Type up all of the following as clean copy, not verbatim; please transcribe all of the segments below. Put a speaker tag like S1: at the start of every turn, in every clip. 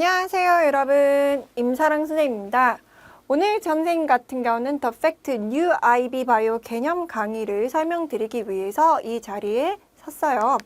S1: 안녕하세요, 여러분. 임사랑 선생님입니다. 오늘 선생님 같은 경우는 The Fact New IB Bio 개념 강의를 설명드리기 위해서 이 자리에 섰어요.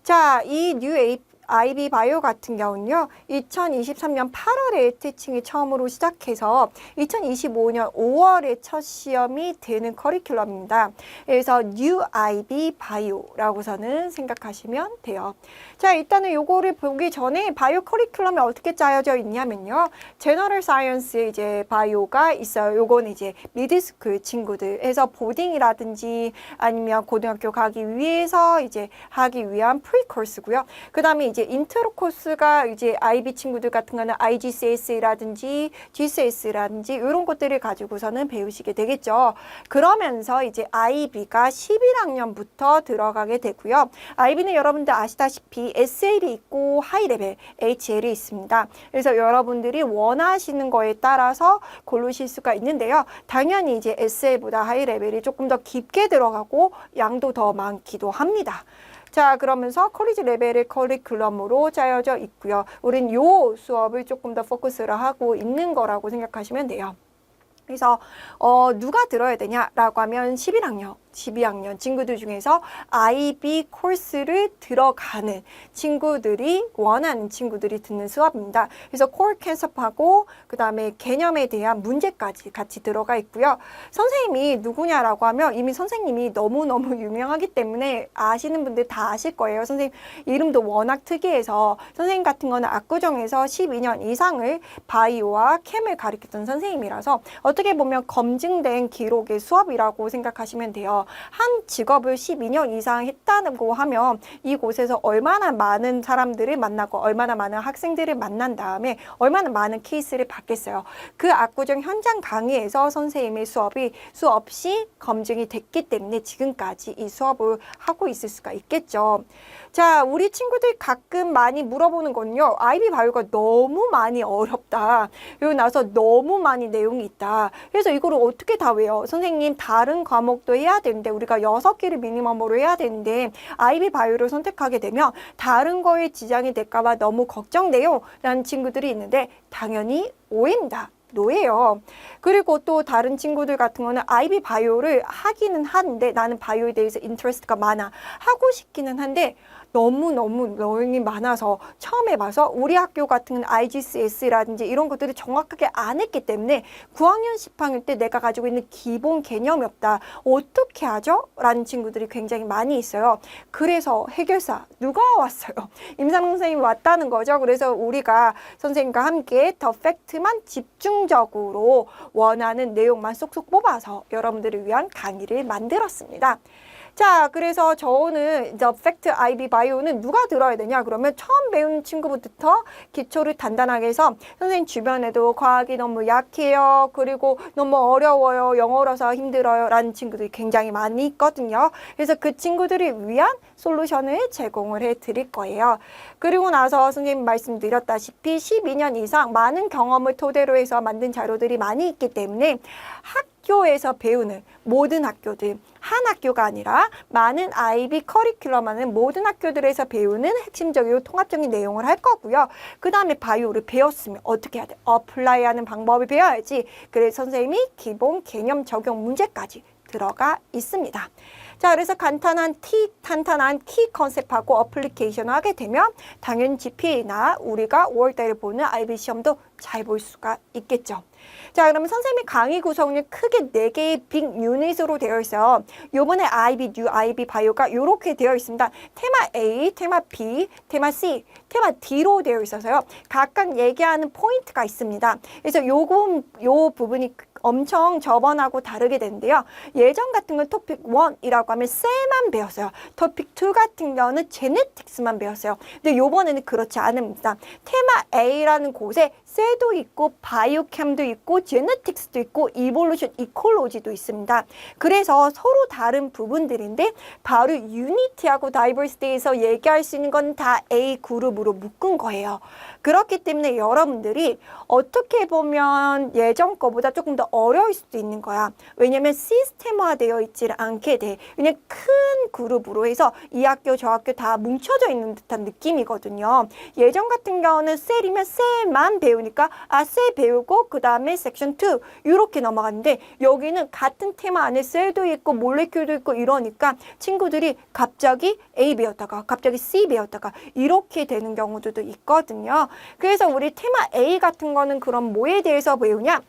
S1: 자, 이 New IB 바이오 같은 경우는요, 2023년 8월에 티칭이 처음으로 시작해서 2025년 5월에 첫 시험이 되는 커리큘럼입니다. 그래서 New IB 바이오라고서는 생각하시면 돼요. 자, 일단은 요거를 보기 전에 바이오 커리큘럼이 어떻게 짜여져 있냐면요, 제너럴 사이언스에 이제 바이오가 있어요. 요건 이제 미드스쿨 친구들 해서 보딩이라든지 아니면 고등학교 가기 위해서 이제 하기 위한 프리코스고요. 그 다음에 이제 인트로 코스가 이제 IB 친구들 같은 거는 IGCSE라든지 GCS라든지 이런 것들을 가지고서는 배우시게 되겠죠. 그러면서 이제 IB가 11학년부터 들어가게 되고요. IB는 여러분들 아시다시피 SL이 있고 하이레벨 HL이 있습니다. 그래서 여러분들이 원하시는 거에 따라서 고르실 수가 있는데요. 당연히 이제 SL보다 하이레벨이 조금 더 깊게 들어가고 양도 더 많기도 합니다. 자, 그러면서 컬리지 레벨의 커리큘럼으로 짜여져 있고요. 우린 요 수업을 조금 더 포커스를 하고 있는 거라고 생각하시면 돼요. 그래서 누가 들어야 되냐라고 하면 11학년, 12학년 친구들 중에서 IB 코र्스를 들어가는 친구들이 원하는 친구들이 듣는 수업입니다. 그래서 콜 컨셉하고 그 다음에 개념에 대한 문제까지 같이 들어가 있고요. 선생님이 누구냐라고 하면 이미 선생님이 너무너무 유명하기 때문에 아시는 분들 다 아실 거예요. 선생님 이름도 워낙 특이해서 선생님 같은 거는 압구정에서 12년 이상을 바이오와 캠을 가르쳤던 선생님이라서 어떻게 보면 검증된 기록의 수업이라고 생각하시면 돼요. 한 직업을 12년 이상 했다고 하면 이곳에서 얼마나 많은 사람들을 만나고 얼마나 많은 학생들을 만난 다음에 얼마나 많은 케이스를 받겠어요. 그 압구정 현장 강의에서 선생님의 수업이 수없이 검증이 됐기 때문에 지금까지 이 수업을 하고 있을 수가 있겠죠. 자, 우리 친구들 가끔 많이 물어보는 건요. IB 바이오가 너무 많이 어렵다. 그리고 나서 너무 많이 내용이 있다. 그래서 이거를 어떻게 다 외워? 선생님 다른 과목도 해야 되는데 우리가 6개를 미니멈으로 해야 되는데 IB 바이오를 선택하게 되면 다른 거에 지장이 될까 봐 너무 걱정돼요. 라는 친구들이 있는데 당연히 오해입니다. 노예요. 그리고 또 다른 친구들 같은 거는 IB 바이오를 하기는 하는데 나는 바이오에 대해서 인트레스트가 많아. 하고 싶기는 한데 너무너무 내용이 많아서 처음 해봐서 우리 학교 같은 IGCS라든지 이런 것들을 정확하게 안 했기 때문에 9학년 10학년 때 내가 가지고 있는 기본 개념이 없다. 어떻게 하죠? 라는 친구들이 굉장히 많이 있어요. 그래서 해결사 누가 왔어요? 임상훈 선생님이 왔다는 거죠. 그래서 우리가 선생님과 함께 더 팩트만 집중적으로 원하는 내용만 쏙쏙 뽑아서 여러분들을 위한 강의를 만들었습니다. 자, 그래서 저는 The Fact IB Bio는 누가 들어야 되냐? 그러면 처음 배우는 친구부터 기초를 단단하게 해서 선생님 주변에도 과학이 너무 약해요. 그리고 너무 어려워요. 영어라서 힘들어요. 라는 친구들이 굉장히 많이 있거든요. 그래서 그 친구들을 위한 솔루션을 제공을 해 드릴 거예요. 그리고 나서 선생님 말씀드렸다시피 12년 이상 많은 경험을 토대로 해서 만든 자료들이 많이 있기 때문에 학교에서 배우는 모든 학교들, 한 학교가 아니라 많은 IB 커리큘럼 하는 모든 학교들에서 배우는 핵심적이고 통합적인 내용을 할 거고요. 그 다음에 바이오를 배웠으면 어떻게 해야 돼? 어플라이하는 방법을 배워야지. 그래서 선생님이 기본 개념 적용 문제까지 들어가 있습니다. 자, 그래서 탄탄한 키 컨셉하고 어플리케이션을 하게 되면 당연히 GPA나 우리가 5월달에 보는 IB 시험도 잘 볼 수가 있겠죠. 자, 그러면 선생님의 강의 구성은 크게 4개의 빅 유닛으로 되어 있어요. 요번에 IB, New IB 바이오가 이렇게 되어 있습니다. 테마 A, 테마 B, 테마 C, 테마 D로 되어 있어서요. 각각 얘기하는 포인트가 있습니다. 그래서 요 부분이 엄청 저번하고 다르게 되는데요. 예전 같은 건 토픽 1이라고 하면 셀만 배웠어요. 토픽 2 같은 경우는 제네틱스만 배웠어요. 근데 요번에는 그렇지 않습니다. 테마 A라는 곳에 셀도 있고 바이오캠도 있고 제네틱스도 있고 이볼루션 이콜로지도 있습니다. 그래서 서로 다른 부분들인데 바로 유니티하고 다이버시티에서 얘기할 수 있는 건 다 A 그룹으로 묶은 거예요. 그렇기 때문에 여러분들이 어떻게 보면 예전 거보다 조금 더 어려울 수도 있는 거야. 왜냐면 시스템화되어 있지를 않게 돼. 그냥 큰 그룹으로 해서 이 학교 저 학교 다 뭉쳐져 있는 듯한 느낌이거든요. 예전 같은 경우는 셀이면 셀만 배우니까 셀 배우고 그 다음에 섹션 2 이렇게 넘어갔는데 여기는 같은 테마 안에 셀도 있고 몰레큘도 있고 이러니까 친구들이 갑자기 A 배웠다가 갑자기 C 배웠다가 이렇게 되는 경우도 있거든요. 그래서 우리 테마 A 같은 거는 그럼 뭐에 대해서 배우냐?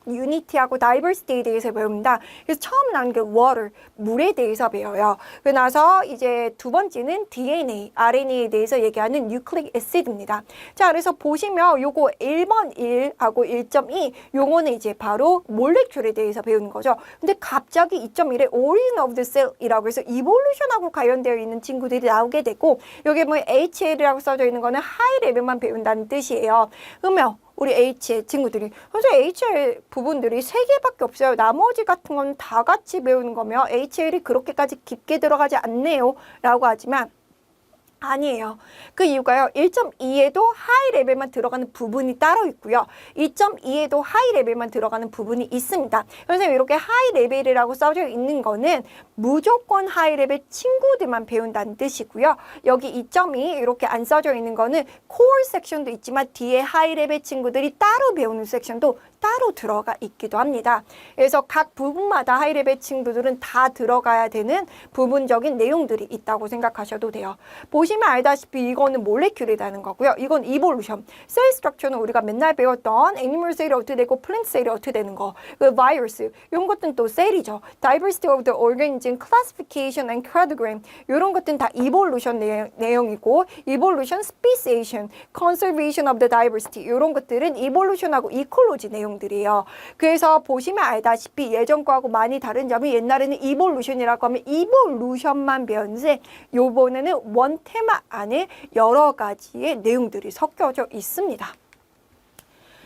S1: 유니티하고 다이버시티에 대해서 배웁니다. 그래서 처음 나온 게 water, 물에 대해서 배워요. 그러고 나서 이제 두 번째는 DNA, RNA에 대해서 얘기하는 nucleic acid입니다. 자, 그래서 보시면 요거 1번 1하고 1.2 요거는 이제 바로 몰레큘에 대해서 배우는 거죠. 근데 갑자기 2.1에 origin of the cell이라고 해서 evolution하고 관련되어 있는 친구들이 나오게 되고 여기 뭐 HL이라고 써져 있는 거는 하이 레벨만 배운다는 뜻이에요. 그러면 우리 H의 친구들이 그래서 HL 부분들이 3개밖에 없어요. 나머지 같은 건 다 같이 배우는 거면 HL이 그렇게까지 깊게 들어가지 않네요 라고 하지만 아니에요. 그 이유가요. 1.2에도 하이 레벨만 들어가는 부분이 따로 있고요. 2.2에도 하이 레벨만 들어가는 부분이 있습니다. 그래서 이렇게 하이 레벨이라고 써져 있는 거는 무조건 하이 레벨 친구들만 배운다는 뜻이고요. 여기 2.2 이렇게 안 써져 있는 거는 코어 섹션도 있지만 뒤에 하이 레벨 친구들이 따로 배우는 섹션도 따로 들어가 있기도 합니다. 그래서 각 부분마다 하이 레벨 친구들은 다 들어가야 되는 부분적인 내용들이 있다고 생각하셔도 돼요. 보시면 알다시피 이거는 몰레큘이라는 거고요. 이건 이볼루션. 셀 스트럭처는 우리가 맨날 배웠던 애니멀 셀이 어떻게 되고 플랜트 셀이 어떻게 되는 거. 그 바이러스. 이런 것들은 또 셀이죠. Diversity of the organism, classification and cladogram. 이런 것들은 다 이볼루션 내용이고 이볼루션, speciation, conservation of the diversity. 이런 것들은 이볼루션하고 이콜로지 내용들이에요. 그래서 보시면 알다시피 예전 거하고 많이 다른 점이 옛날에는 이볼루션이라고 하면 이볼루션만 배웠는데 요번에는 원 테마 안에 여러 가지의 내용들이 섞여져 있습니다.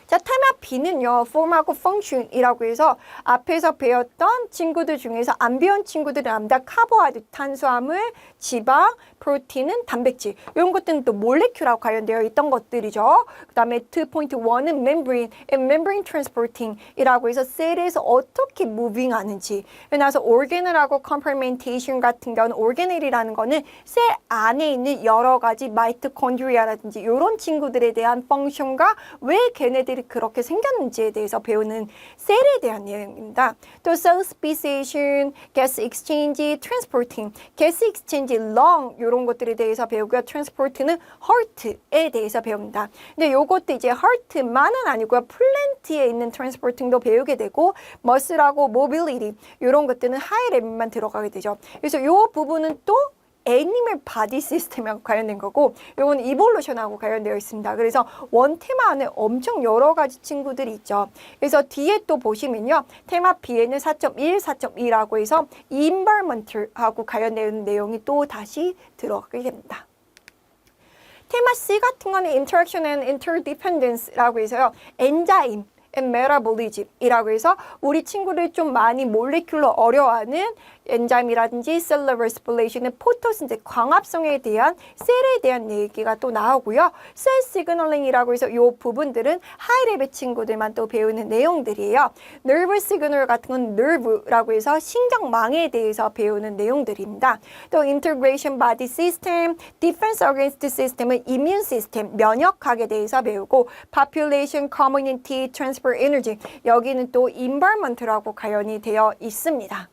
S1: 자, 테마 B는요, form하고 function이라고 해서 앞에서 배웠던 친구들 중에서 안 배운 친구들은 아무다 카보하이드레이트, 탄수화물, 지방, 프로틴은 단백질. 이런 것들은 또 몰레큘하고 관련되어 있던 것들이죠. 그 다음에 2.1은 membrane, membrane transporting이라고 해서 셀에서 어떻게 무빙 하는지. 그래서 organel하고 compartmentation 같은 경우는 organel이라는 거는 셀 안에 있는 여러 가지 마이토콘드리아라든지 이런 친구들에 대한 펑션과 왜 걔네들이 그렇게 생겼는지에 대해서 배우는 셀에 대한 내용입니다. 또 cell speciation, gas exchange, transporting, gas exchange, lung 이런 것들에 대해서 배우고요. transport는 heart에 대해서 배웁니다. 근데 요것도 이제 heart만은 아니고요. 플랜트에 있는 transporting도 배우게 되고 muscle하고 mobility 이런 것들은 하이 레벨만 들어가게 되죠. 그래서 요 부분은 또 애니멀 바디 시스템과 관련된 거고 이건 이볼루션하고 관련되어 있습니다. 그래서 원 테마 안에 엄청 여러 가지 친구들이 있죠. 그래서 뒤에 또 보시면요. 테마 B에는 4.1, 4.2라고 해서 environmental하고 관련되는 내용이 또 다시 들어가게 됩니다. 테마 C 같은 거는 interaction and interdependence라고 해서요. 엔자임 and metabolism이라고 해서 우리 친구들 좀 많이 몰레큘러 어려워하는 엔자임이라든지 셀러 레스피레이션의 포토신테sis 광합성에 대한 셀에 대한 얘기가 또 나오고요. 셀 시그널링이라고 해서 이 부분들은 하이 레벨 친구들만 또 배우는 내용들이에요. nerve signal 같은 건 nerve라고 해서 신경망에 대해서 배우는 내용들입니다. 또 integration body system, defense against system은 immune system, 면역학에 대해서 배우고 population, community, transfer energy 여기는 또 environment라고 관련이 되어 있습니다.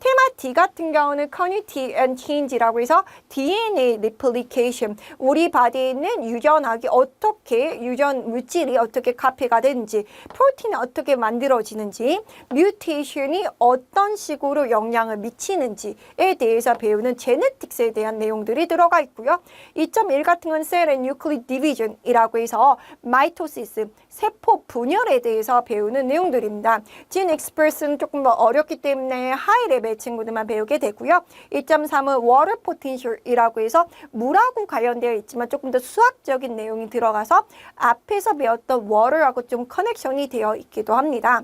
S1: 테마 D 같은 경우는 continuity and change라고 해서 DNA replication, 우리 바디에 있는 유전학이 어떻게, 유전 물질이 어떻게 카피가 되는지, 프로틴이 어떻게 만들어지는지, 뮤테이션이 어떤 식으로 영향을 미치는지에 대해서 배우는 제네틱스에 대한 내용들이 들어가 있고요. 2.1 같은 건 셀 앤 뉴클릭 디비전이라고 해서 마이토시스, 세포 분열에 대해서 배우는 내용들입니다. 진 익스프레스는 조금 더 어렵기 때문에 하이 레벨 친구들만 배우게 되고요. 2.3은 water potential이라고 해서 물하고 관련되어 있지만 조금 더 수학적인 내용이 들어가서 앞에서 배웠던 water하고 좀 커넥션이 되어 있기도 합니다.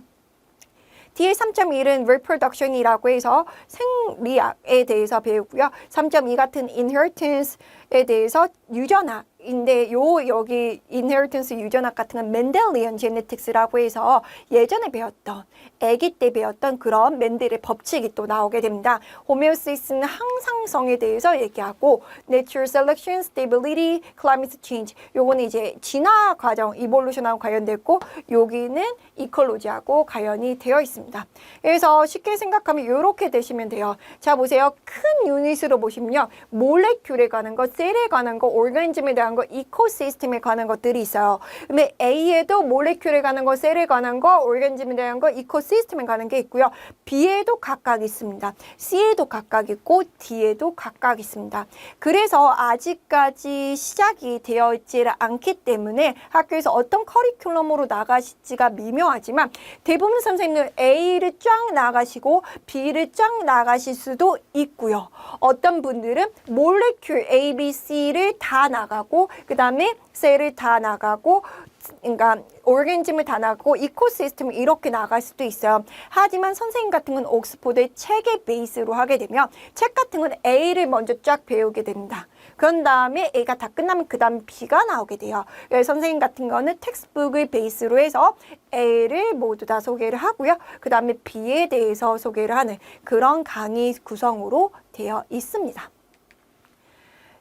S1: 뒤에 3.1은 reproduction이라고 해서 생리학에 대해서 배우고요. 3.2 같은 inheritance에 대해서 유전학 인데 여기 inheritance 유전학 같은 건 멘델리언 제네틱스라고 해서 예전에 배웠던 아기 때 배웠던 그런 멘델의 법칙이 또 나오게 됩니다. 호메오시스는 항상성에 대해서 얘기하고 natural selection, stability, climate change 요거는 이제 진화 과정, 이볼루션하고 관련됐고 여기는 이콜로지하고 관련이 되어 있습니다. 그래서 쉽게 생각하면 이렇게 되시면 돼요. 자 보세요. 큰 유닛으로 보시면요. 몰레큘에 관한 것, 셀에 관한 것, 오르가니즘에 대한 것, 이코시스템에 관한 것들이 있어요. 근데 A에도 몰레큘에 관한 것, 셀에 관한 것, 오르가니즘에 대한 것, 이코시스템에 관한 게 있고요. B에도 각각 있습니다. C에도 각각 있고 D에도 각각 있습니다. 그래서 아직까지 시작이 되어 있지 않기 때문에 학교에서 어떤 커리큘럼으로 나가실지가 미묘하지만 대부분 선생님들 A를 쫙 나가시고 B를 쫙 나가실 수도 있고요. 어떤 분들은 몰레큘 A, B, C를 다 나가고 그 다음에 셀을 다 나가고 그러니까 오르가니즘을 다 나가고 이코시스템을 이렇게 나갈 수도 있어요. 하지만 선생님 같은 건 옥스포드의 책의 베이스로 하게 되면 책 같은 건 A를 먼저 쫙 배우게 됩니다. 그런 다음에 A가 다 끝나면 그 다음 B가 나오게 돼요. 선생님 같은 거는 텍스트북을 베이스로 해서 A를 모두 다 소개를 하고요. 그 다음에 B에 대해서 소개를 하는 그런 강의 구성으로 되어 있습니다.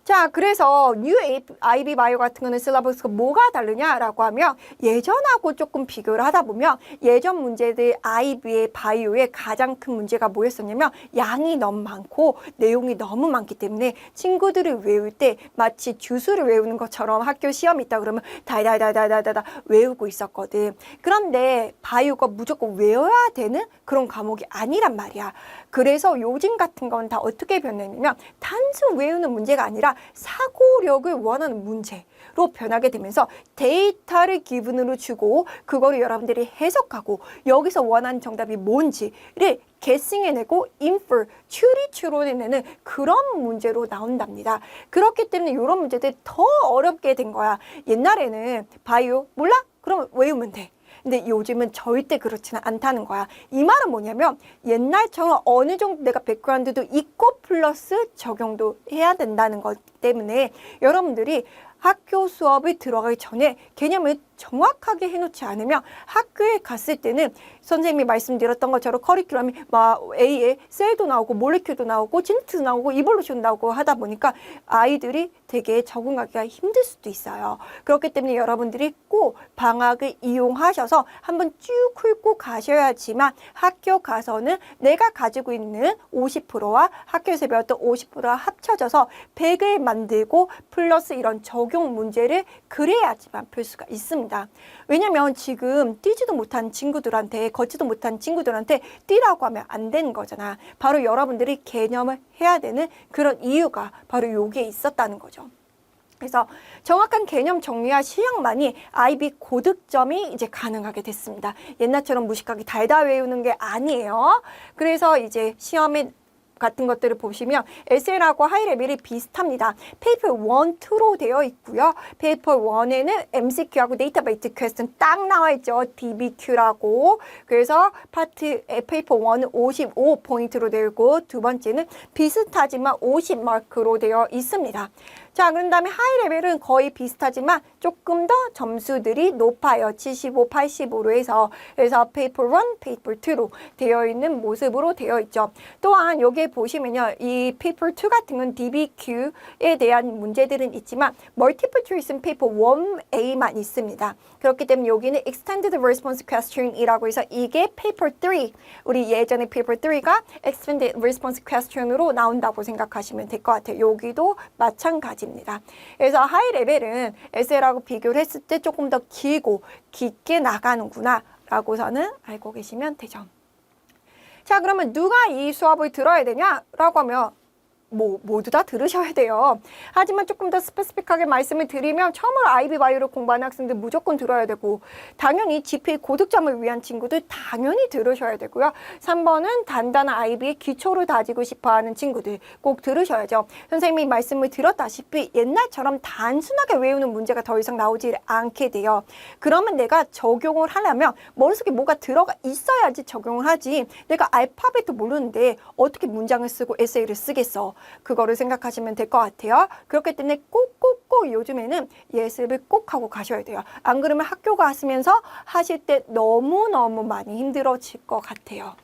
S1: 자, 그래서 뉴 IB 바이오 같은 거는 실러버스가 뭐가 다르냐라고 하면 예전하고 조금 비교를 하다 보면 예전 문제들 IB의 바이오의 가장 큰 문제가 뭐였었냐면 양이 너무 많고 내용이 너무 많기 때문에 친구들을 외울 때 마치 주수를 외우는 것처럼 학교 시험이 있다 그러면 달달달달달달 외우고 있었거든. 그런데 바이오가 무조건 외워야 되는 그런 과목이 아니란 말이야. 그래서 요즘 같은 건 다 어떻게 변했냐면 단순 외우는 문제가 아니라 사고력을 원하는 문제로 변하게 되면서 데이터를 기본으로 주고 그거를 여러분들이 해석하고 여기서 원하는 정답이 뭔지를 guessing해내고 infer, 추리추론해내는 그런 문제로 나온답니다. 그렇기 때문에 이런 문제들이 더 어렵게 된 거야. 옛날에는 바이오 몰라? 그러면 외우면 돼. 근데 요즘은 절대 그렇지는 않다는 거야. 이 말은 뭐냐면 옛날처럼 어느 정도 내가 백그라운드도 있고 플러스 적용도 해야 된다는 것 때문에 여러분들이 학교 수업에 들어가기 전에 개념을 정확하게 해놓지 않으면 학교에 갔을 때는 선생님이 말씀드렸던 것처럼 커리큘럼이 막 A에 셀도 나오고 몰레큘도 나오고 진트도 나오고 이볼루션도 나오고 하다 보니까 아이들이 되게 적응하기가 힘들 수도 있어요. 그렇기 때문에 여러분들이 꼭 방학을 이용하셔서 한번 쭉 훑고 가셔야지만 학교 가서는 내가 가지고 있는 50%와 학교에서 배웠던 50%와 합쳐져서 100을 만들고 플러스 이런 적용 문제를 그래야지만 풀 수가 있습니다. 왜냐면 지금 뛰지도 못한 친구들한테 걷지도 못한 친구들한테 뛰라고 하면 안 되는 거잖아. 바로 여러분들이 개념을 해야 되는 그런 이유가 바로 여기에 있었다는 거죠. 그래서 정확한 개념 정리와 시험만이 IB 고득점이 이제 가능하게 됐습니다. 옛날처럼 무식하게 달달 외우는 게 아니에요. 그래서 이제 시험에 같은 것들을 보시면 에세이하고 하이레벨이 비슷합니다. 페이퍼 1, 2로 되어 있고요. 페이퍼 1에는 MCQ하고 데이터베이스 퀘스천 딱 나와 있죠. DBQ라고. 그래서 페이퍼 1은 55포인트로 되어 있고 두 번째는 비슷하지만 50마크로 되어 있습니다. 자, 그런 다음에 하이레벨은 거의 비슷하지만 조금 더 점수들이 높아요. 75, 85로 해서 그래서 페이퍼 1, 페이퍼 2로 되어 있는 모습으로 되어 있죠. 또한 여기에 보시면요. 이 페이퍼 2 같은 건 DBQ에 대한 문제들은 있지만 멀티플 초이스는 페이퍼 1A만 있습니다. 그렇기 때문에 여기는 Extended Response Question이라고 해서 이게 페이퍼 3, 우리 예전에 페이퍼 3가 Extended Response Question으로 나온다고 생각하시면 될 것 같아요. 여기도 마찬가지 입니다. 그래서 하이 레벨은 에세이라고 비교를 했을 때 조금 더 길고 깊게 나가는구나 라고서는 알고 계시면 되죠. 자, 그러면 누가 이 수업을 들어야 되냐라고 하면 모두 다 들으셔야 돼요. 하지만 조금 더 스페시픽하게 말씀을 드리면 처음으로 IB 바이오를 공부하는 학생들 무조건 들어야 되고 당연히 GPA 고득점을 위한 친구들 당연히 들으셔야 되고요. 3번은 단단한 IB의 기초를 다지고 싶어하는 친구들 꼭 들으셔야죠. 선생님이 말씀을 드렸다시피 옛날처럼 단순하게 외우는 문제가 더 이상 나오지 않게 돼요. 그러면 내가 적용을 하려면 머릿속에 뭐가 들어가 있어야지 적용을 하지 내가 알파벳도 모르는데 어떻게 문장을 쓰고 에세이를 쓰겠어. 그거를 생각하시면 될 것 같아요. 그렇기 때문에 꼭꼭꼭 요즘에는 예습을 꼭 하고 가셔야 돼요. 안 그러면 학교 가시면서 하실 때 너무너무 많이 힘들어질 것 같아요.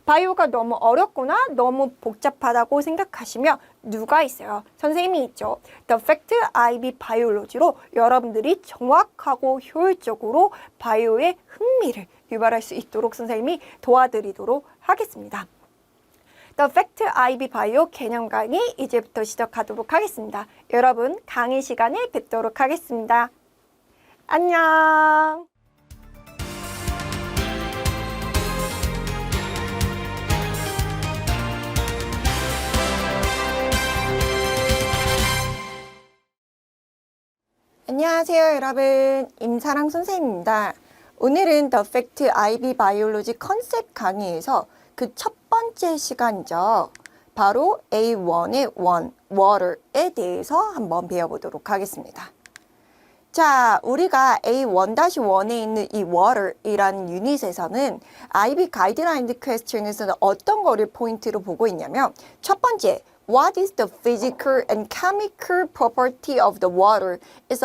S1: 바이오가 너무 어렵거나 너무 복잡하다고 생각하시면 누가 있어요? 선생님이 있죠. The Fact IB Biology로 여러분들이 정확하고 효율적으로 바이오의 흥미를 유발할 수 있도록 선생님이 도와드리도록 하겠습니다. The Fact IB Bio 개념 강의 이제부터 시작하도록 하겠습니다. 여러분 강의 시간에 뵙도록 하겠습니다. 안녕. 안녕하세요 여러분, 임사랑 선생님입니다. 오늘은 The Fact IB Biology 컨셉 강의에서 그 첫 번째 시간이죠. 바로 A1의 Water에 대해서 한번 배워보도록 하겠습니다. 자, 우리가 A1-1에 있는 이 Water이라는 유닛에서는 IB 가이드라인 퀘스천에서는 어떤 거를 포인트로 보고 있냐면 첫 번째, What is the physical and chemical property of the water is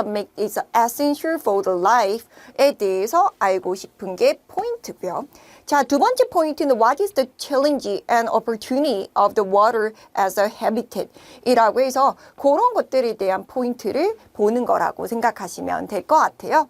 S1: essential for the life에 대해서 알고 싶은 게 포인트고요. 자, 두 번째 포인트는 What is the challenge and opportunity of the water as a habitat 이라고 해서 그런 것들에 대한 포인트를 보는 거라고 생각하시면 될 것 같아요.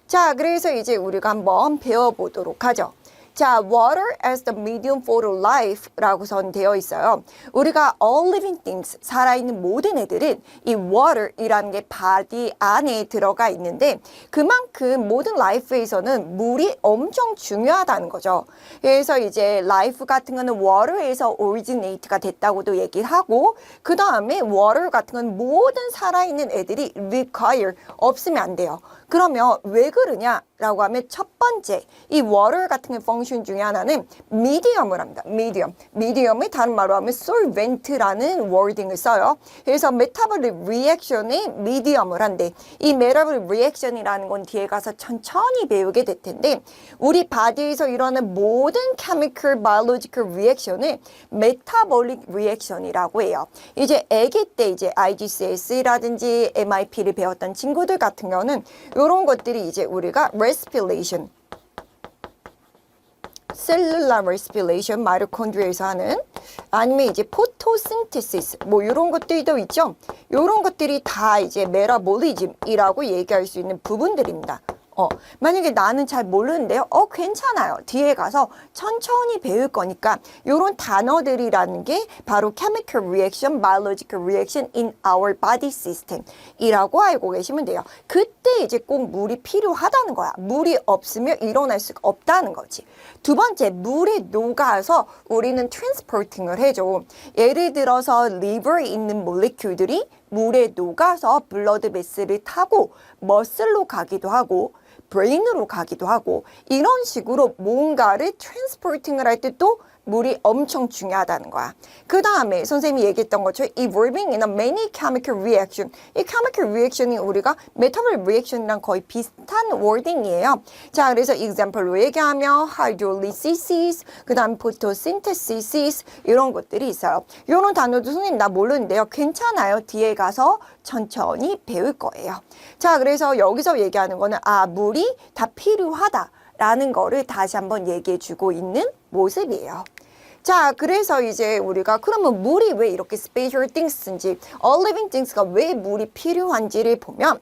S1: 자, 그래서 이제 우리가 한번 배워보도록 하죠. 자, water as the medium for life라고 선 되어 있어요. 우리가 all living things, 살아있는 모든 애들은 이 water이라는 게 바디 안에 들어가 있는데 그만큼 모든 life에서는 물이 엄청 중요하다는 거죠. 그래서 이제 life 같은 거는 water에서 originate가 됐다고도 얘기를 하고 그 다음에 water 같은 건 모든 살아있는 애들이 require, 없으면 안 돼요. 그러면 왜 그러냐라고 하면 첫 번째, 이 water 같은 게 펑션 중에 하나는 medium을 합니다. medium을 다른 말로 하면 solvent라는 wording을 써요. 그래서 metabolic reaction의 medium을 한대. 이 metabolic reaction이라는 건 뒤에 가서 천천히 배우게 될 텐데 우리 바디에서 일어나는 모든 chemical, biological reaction을 metabolic reaction이라고 해요. 이제 아기 때 이제 IGCSE라든지 MIP를 배웠던 친구들 같은 경우는 이런 것들이 이제 우리가 respiration, 셀룰라 respiration, 마이토콘드리아에서 하는 아니면 이제 포토신테시스 뭐 이런 것들도 있죠. 이런 것들이 다 이제 메타볼리즘이라고 얘기할 수 있는 부분들입니다. 만약에 나는 잘 모르는데요. 괜찮아요. 뒤에 가서 천천히 배울 거니까 이런 단어들이라는 게 바로 chemical reaction, biological reaction in our body system 이라고 알고 계시면 돼요. 그때 이제 꼭 물이 필요하다는 거야. 물이 없으면 일어날 수가 없다는 거지. 두 번째, 물에 녹아서 우리는 transporting을 해줘. 예를 들어서 liver에 있는 몰레큘들이 물에 녹아서 블러드 베슬을 타고 머슬로 가기도 하고 브레인으로 가기도 하고 이런 식으로 뭔가를 트랜스포팅을 할 때 또 물이 엄청 중요하다는 거야. 그 다음에 선생님이 얘기했던 것처럼 evolving in a many chemical reaction. 이 chemical reaction이 우리가 metabolic reaction이랑 거의 비슷한 wording이에요. 자, 그래서 example로 얘기하면 hydrolysis, 그 다음 photosynthesis 이런 것들이 있어요. 이런 단어도 선생님 나 모르는데요. 괜찮아요. 뒤에 가서 천천히 배울 거예요. 자, 그래서 여기서 얘기하는 거는 물이 다 필요하다라는 거를 다시 한번 얘기해 주고 있는 모습이에요. 자, 그래서 이제 우리가 그러면 물이 왜 이렇게 special things인지, all living things가 왜 물이 필요한지를 보면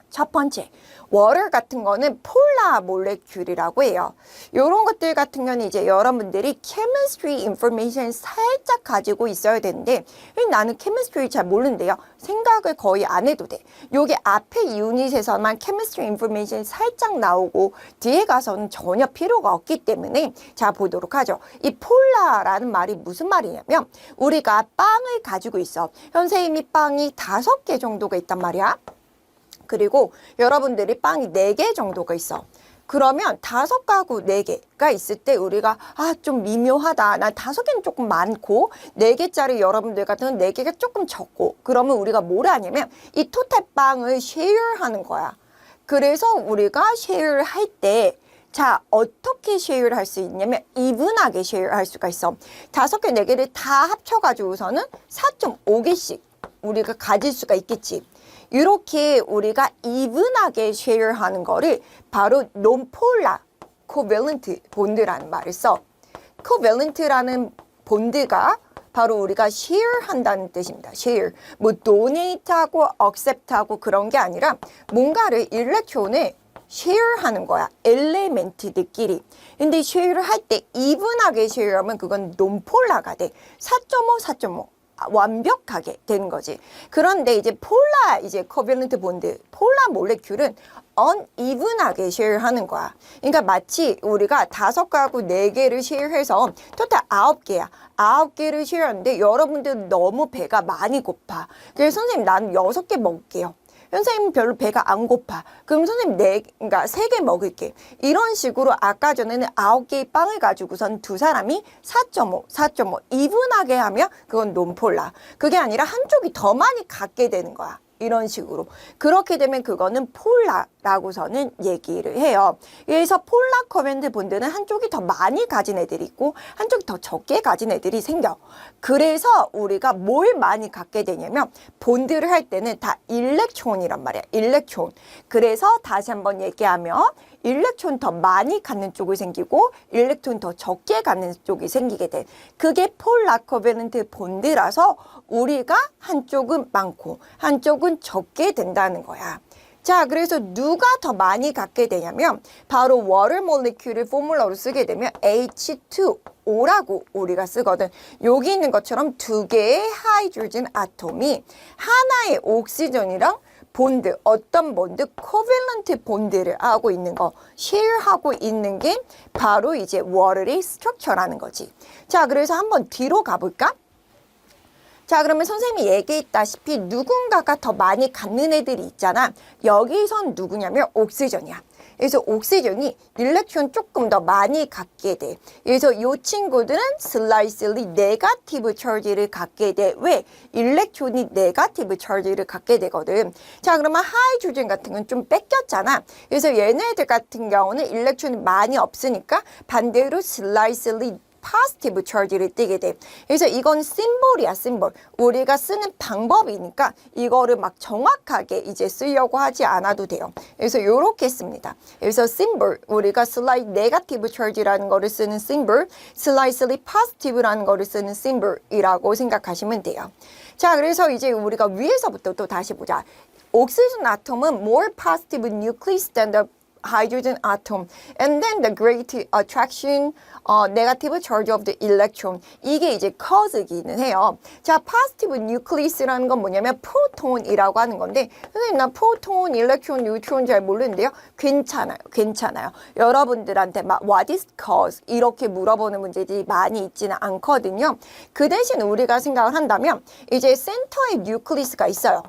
S1: 첫 번째, water 같은 거는 폴라 몰레큘이라고 해요. 이런 것들 같은 경우는 이제 여러분들이 chemistry information 살짝 가지고 있어야 되는데 나는 chemistry 잘 모르는데요. 생각을 거의 안 해도 돼. 요게 앞에 유닛에서만 chemistry information 살짝 나오고 뒤에 가서는 전혀 필요가 없기 때문에 자 보도록 하죠. 이 폴라라는 말이 무슨 말이냐면 우리가 빵을 가지고 있어. 선생님이 빵이 5개 정도가 있단 말이야. 그리고 여러분들이 빵이 4개 정도가 있어. 그러면 5가구 4개가 있을 때 우리가 좀 미묘하다. 난 5개는 조금 많고 4개짜리 여러분들 같은 4개가 조금 적고 그러면 우리가 뭘 하냐면 이 토탈 빵을 쉐어하는 거야. 그래서 우리가 쉐어를 할 때 자, 어떻게 쉐어를 할 수 있냐면 이분하게 쉐어를 할 수가 있어. 5개, 4개를 다 합쳐가지고서는 4.5개씩 우리가 가질 수가 있겠지. 이렇게 우리가 이분하게 쉐어하는 거를 바로 논폴라 코밸런트 본드라는 말을 써. 코밸런트라는 본드가 바로 우리가 share 한다는 뜻입니다. share. 뭐 donate하고 accept하고 그런 게 아니라 뭔가를 일렉트론을 share 하는 거야. 엘레멘트들끼리. 근데 share를 할 때 이분하게 share하면 그건 논폴라가 돼. 4.5, 4.5. 완벽하게 되는 거지. 그런데 이제 폴라 이제 코밸런트 본드, 폴라 몰레큘은 uneven하게 쉐어하는 거야. 그러니까 마치 우리가 5개하고 4개를 쉐어해서 토탈 9개야. 9개를 쉐어하는데 여러분들 너무 배가 많이 고파. 그래서 선생님 나는 6개 먹을게요. 선생님 별로 배가 안 고파. 그럼 선생님 그러니까 3개 먹을게. 이런 식으로 아까 전에는 9개의 빵을 가지고선 두 사람이 4.5, 4.5 이분하게 하면 그건 논폴라. 그게 아니라 한쪽이 더 많이 갖게 되는 거야. 이런 식으로. 그렇게 되면 그거는 폴라라고서는 얘기를 해요. 그래서 폴라 코밸런트 본드는 한쪽이 더 많이 가진 애들이 있고 한쪽이 더 적게 가진 애들이 생겨. 그래서 우리가 뭘 많이 갖게 되냐면 본드를 할 때는 다 일렉트론이란 말이야. 일렉트론. 그래서 다시 한번 얘기하면 일렉트론 더 많이 갖는 쪽이 생기고 일렉트론 더 적게 갖는 쪽이 생기게 돼. 그게 폴라 코밸런트 본드라서 우리가 한쪽은 많고 한쪽은 적게 된다는 거야. 자, 그래서 누가 더 많이 갖게 되냐면 바로 워터 몰리큘을 포뮬러로 쓰게 되면 H2O라고 우리가 쓰거든. 여기 있는 것처럼 2개의 하이드로젠 아톰이 하나의 옥시전이랑 본드, 어떤 본드? 코밸런트 본드를 하고 있는 거, 쉐어하고 있는 게 바로 이제 워터의 스트럭처라는 거지. 자, 그래서 한번 뒤로 가볼까? 자, 그러면 선생님이 얘기했다시피 누군가가 더 많이 갖는 애들이 있잖아. 여기선 누구냐면 옥시전이야. 그래서 옥시전이 일렉트론 조금 더 많이 갖게 돼. 그래서 이 친구들은 슬라이슬리 네거티브 처지를 갖게 돼. 왜? 일렉트론이 네거티브 처지를 갖게 되거든. 자, 그러면 하이드로젠 같은 건 좀 뺏겼잖아. 그래서 얘네들 같은 경우는 일렉트론이 많이 없으니까 반대로 슬라이슬리 포지티브 처지를 띠게 돼. 그래서 이건 심볼이야, 심볼. 우리가 쓰는 방법이니까 이거를 막 정확하게 이제 쓰려고 하지 않아도 돼요. 그래서 요렇게 씁니다. 그래서 심볼, 우리가 슬라이 네거티브 처지라는 거를 쓰는 심볼, 슬라이슬리 포지티브라는 거를 쓰는 심볼이라고 생각하시면 돼요. 자, 그래서 이제 우리가 위에서부터 또 다시 보자. 옥시전 아톰은 more positive nucleus than the hydrogen atom, and then the great attraction, negative charge of the electron. 이게 이제 cause기는 해요. 자, positive nucleus라는 건 뭐냐면 프로톤이라고 하는 건데, 선생님 나 프로톤, 일렉트론, 뉴트론 잘 모르는데요. 괜찮아요, 괜찮아요. 여러분들한테 막 what is cause 이렇게 물어보는 문제들이 많이 있지는 않거든요. 그 대신 우리가 생각을 한다면 이제 센터에 뉴클리스가 있어요.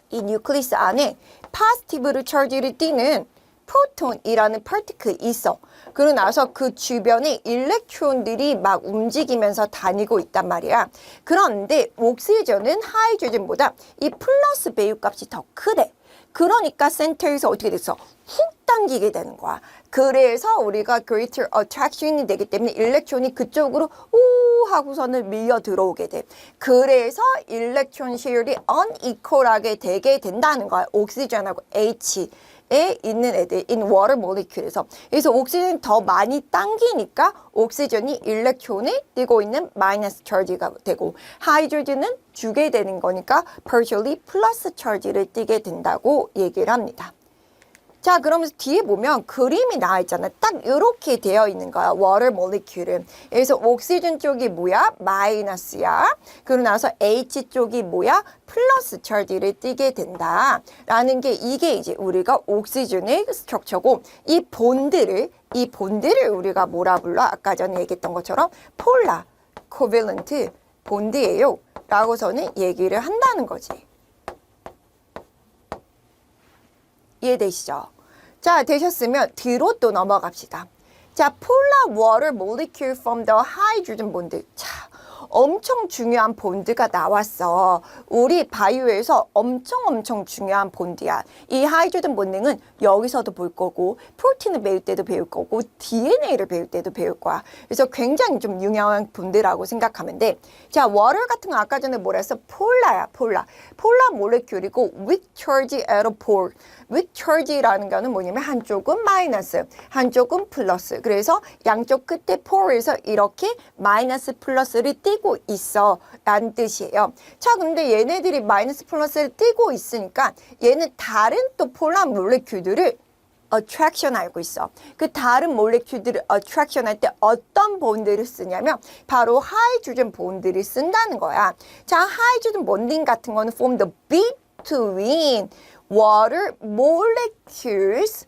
S1: 이 뉴클리스 안에 positive를 charge를 띠는 프로톤이라는 파티클이 있어. 그러고 나서 그 주변에 일렉트론들이 막 움직이면서 다니고 있단 말이야. 그런데 옥시전은 하이드로젠보다 이 플러스 배율값이 더 크대. 그러니까 센터에서 어떻게 됐어? 훅 당기게 되는 거야. 그래서 우리가 greater attraction이 되기 때문에 일렉트론이 그쪽으로 우 하고서는 밀려 들어오게 돼. 그래서 일렉트론 쉐어리 unequal하게 되게 된다는 거야. 옥시전하고 H에 있는 애들 in water molecule에서. 그래서 옥시전이 더 많이 당기니까 옥시전이 일렉트론을 띄고 있는 마이너스 charge가 되고 하이드로젠은 주게 되는 거니까 partially 플러스 charge를 띄게 된다고 얘기를 합니다. 자, 그러면서 뒤에 보면 그림이 나와 있잖아. 딱 이렇게 되어 있는 거야. 워터 몰리큘은. 그래서 옥시전 쪽이 뭐야? 마이너스야. 그러고 나서 H 쪽이 뭐야? 플러스 charge를 띠게 된다. 라는 게 이게 이제 우리가 옥시전의 스트럭처고 이 본드를 우리가 뭐라 불러? 아까 전에 얘기했던 것처럼 폴라 코밸런트 본드예요. 라고서는 얘기를 한다는 거지. 이해되시죠? 자, 되셨으면 뒤로 또 넘어갑시다. 자, polar water molecule from the hydrogen bond. 자, 엄청 중요한 본드가 나왔어. 우리 바이오에서 엄청 중요한 본드야. 이 하이드로젠 본딩은 여기서도 볼 거고 프로틴을 배울 때도 배울 거고 DNA를 배울 때도 배울 거야. 그래서 굉장히 좀 유명한 본드라고 생각하면 돼. 자, 워터 같은 거 아까 전에 뭐라 했어? 폴라야, 폴라. 폴라 몰레큘이고 with charge at a pole. with charge라는 거는 뭐냐면 한쪽은 마이너스, 한쪽은 플러스. 그래서 양쪽 끝에 pole에서 이렇게 마이너스 플러스를 띄고 있어 라는 뜻이에요. 자, 근데 얘네들이 마이너스 플러스를 띄고 있으니까 얘는 다른 또 폴라 몰레큘들을 attraction 알고 있어. 그 다른 몰레큘들을 attraction 할 때 어떤 본드를 쓰냐면 바로 하이드로젠 본드를 쓴다는 거야. 자, 하이드로젠 본딩 같은 거는 form the between water molecules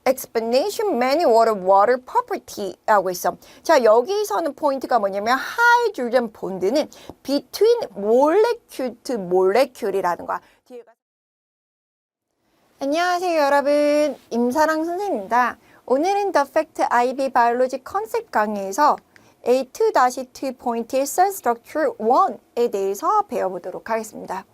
S1: explanation many water property라고 있어. 자, 여기서는 포인트가 뭐냐면 하이드로젠 본드는 between molecule to molecule이라는 거야. 안녕하세요, 여러분. 임사랑 선생님입니다. 오늘은 The Fact IB Biology 컨셉 강의에서 A2-2.1 Cell Structure 1에 대해서 배워보도록 하겠습니다.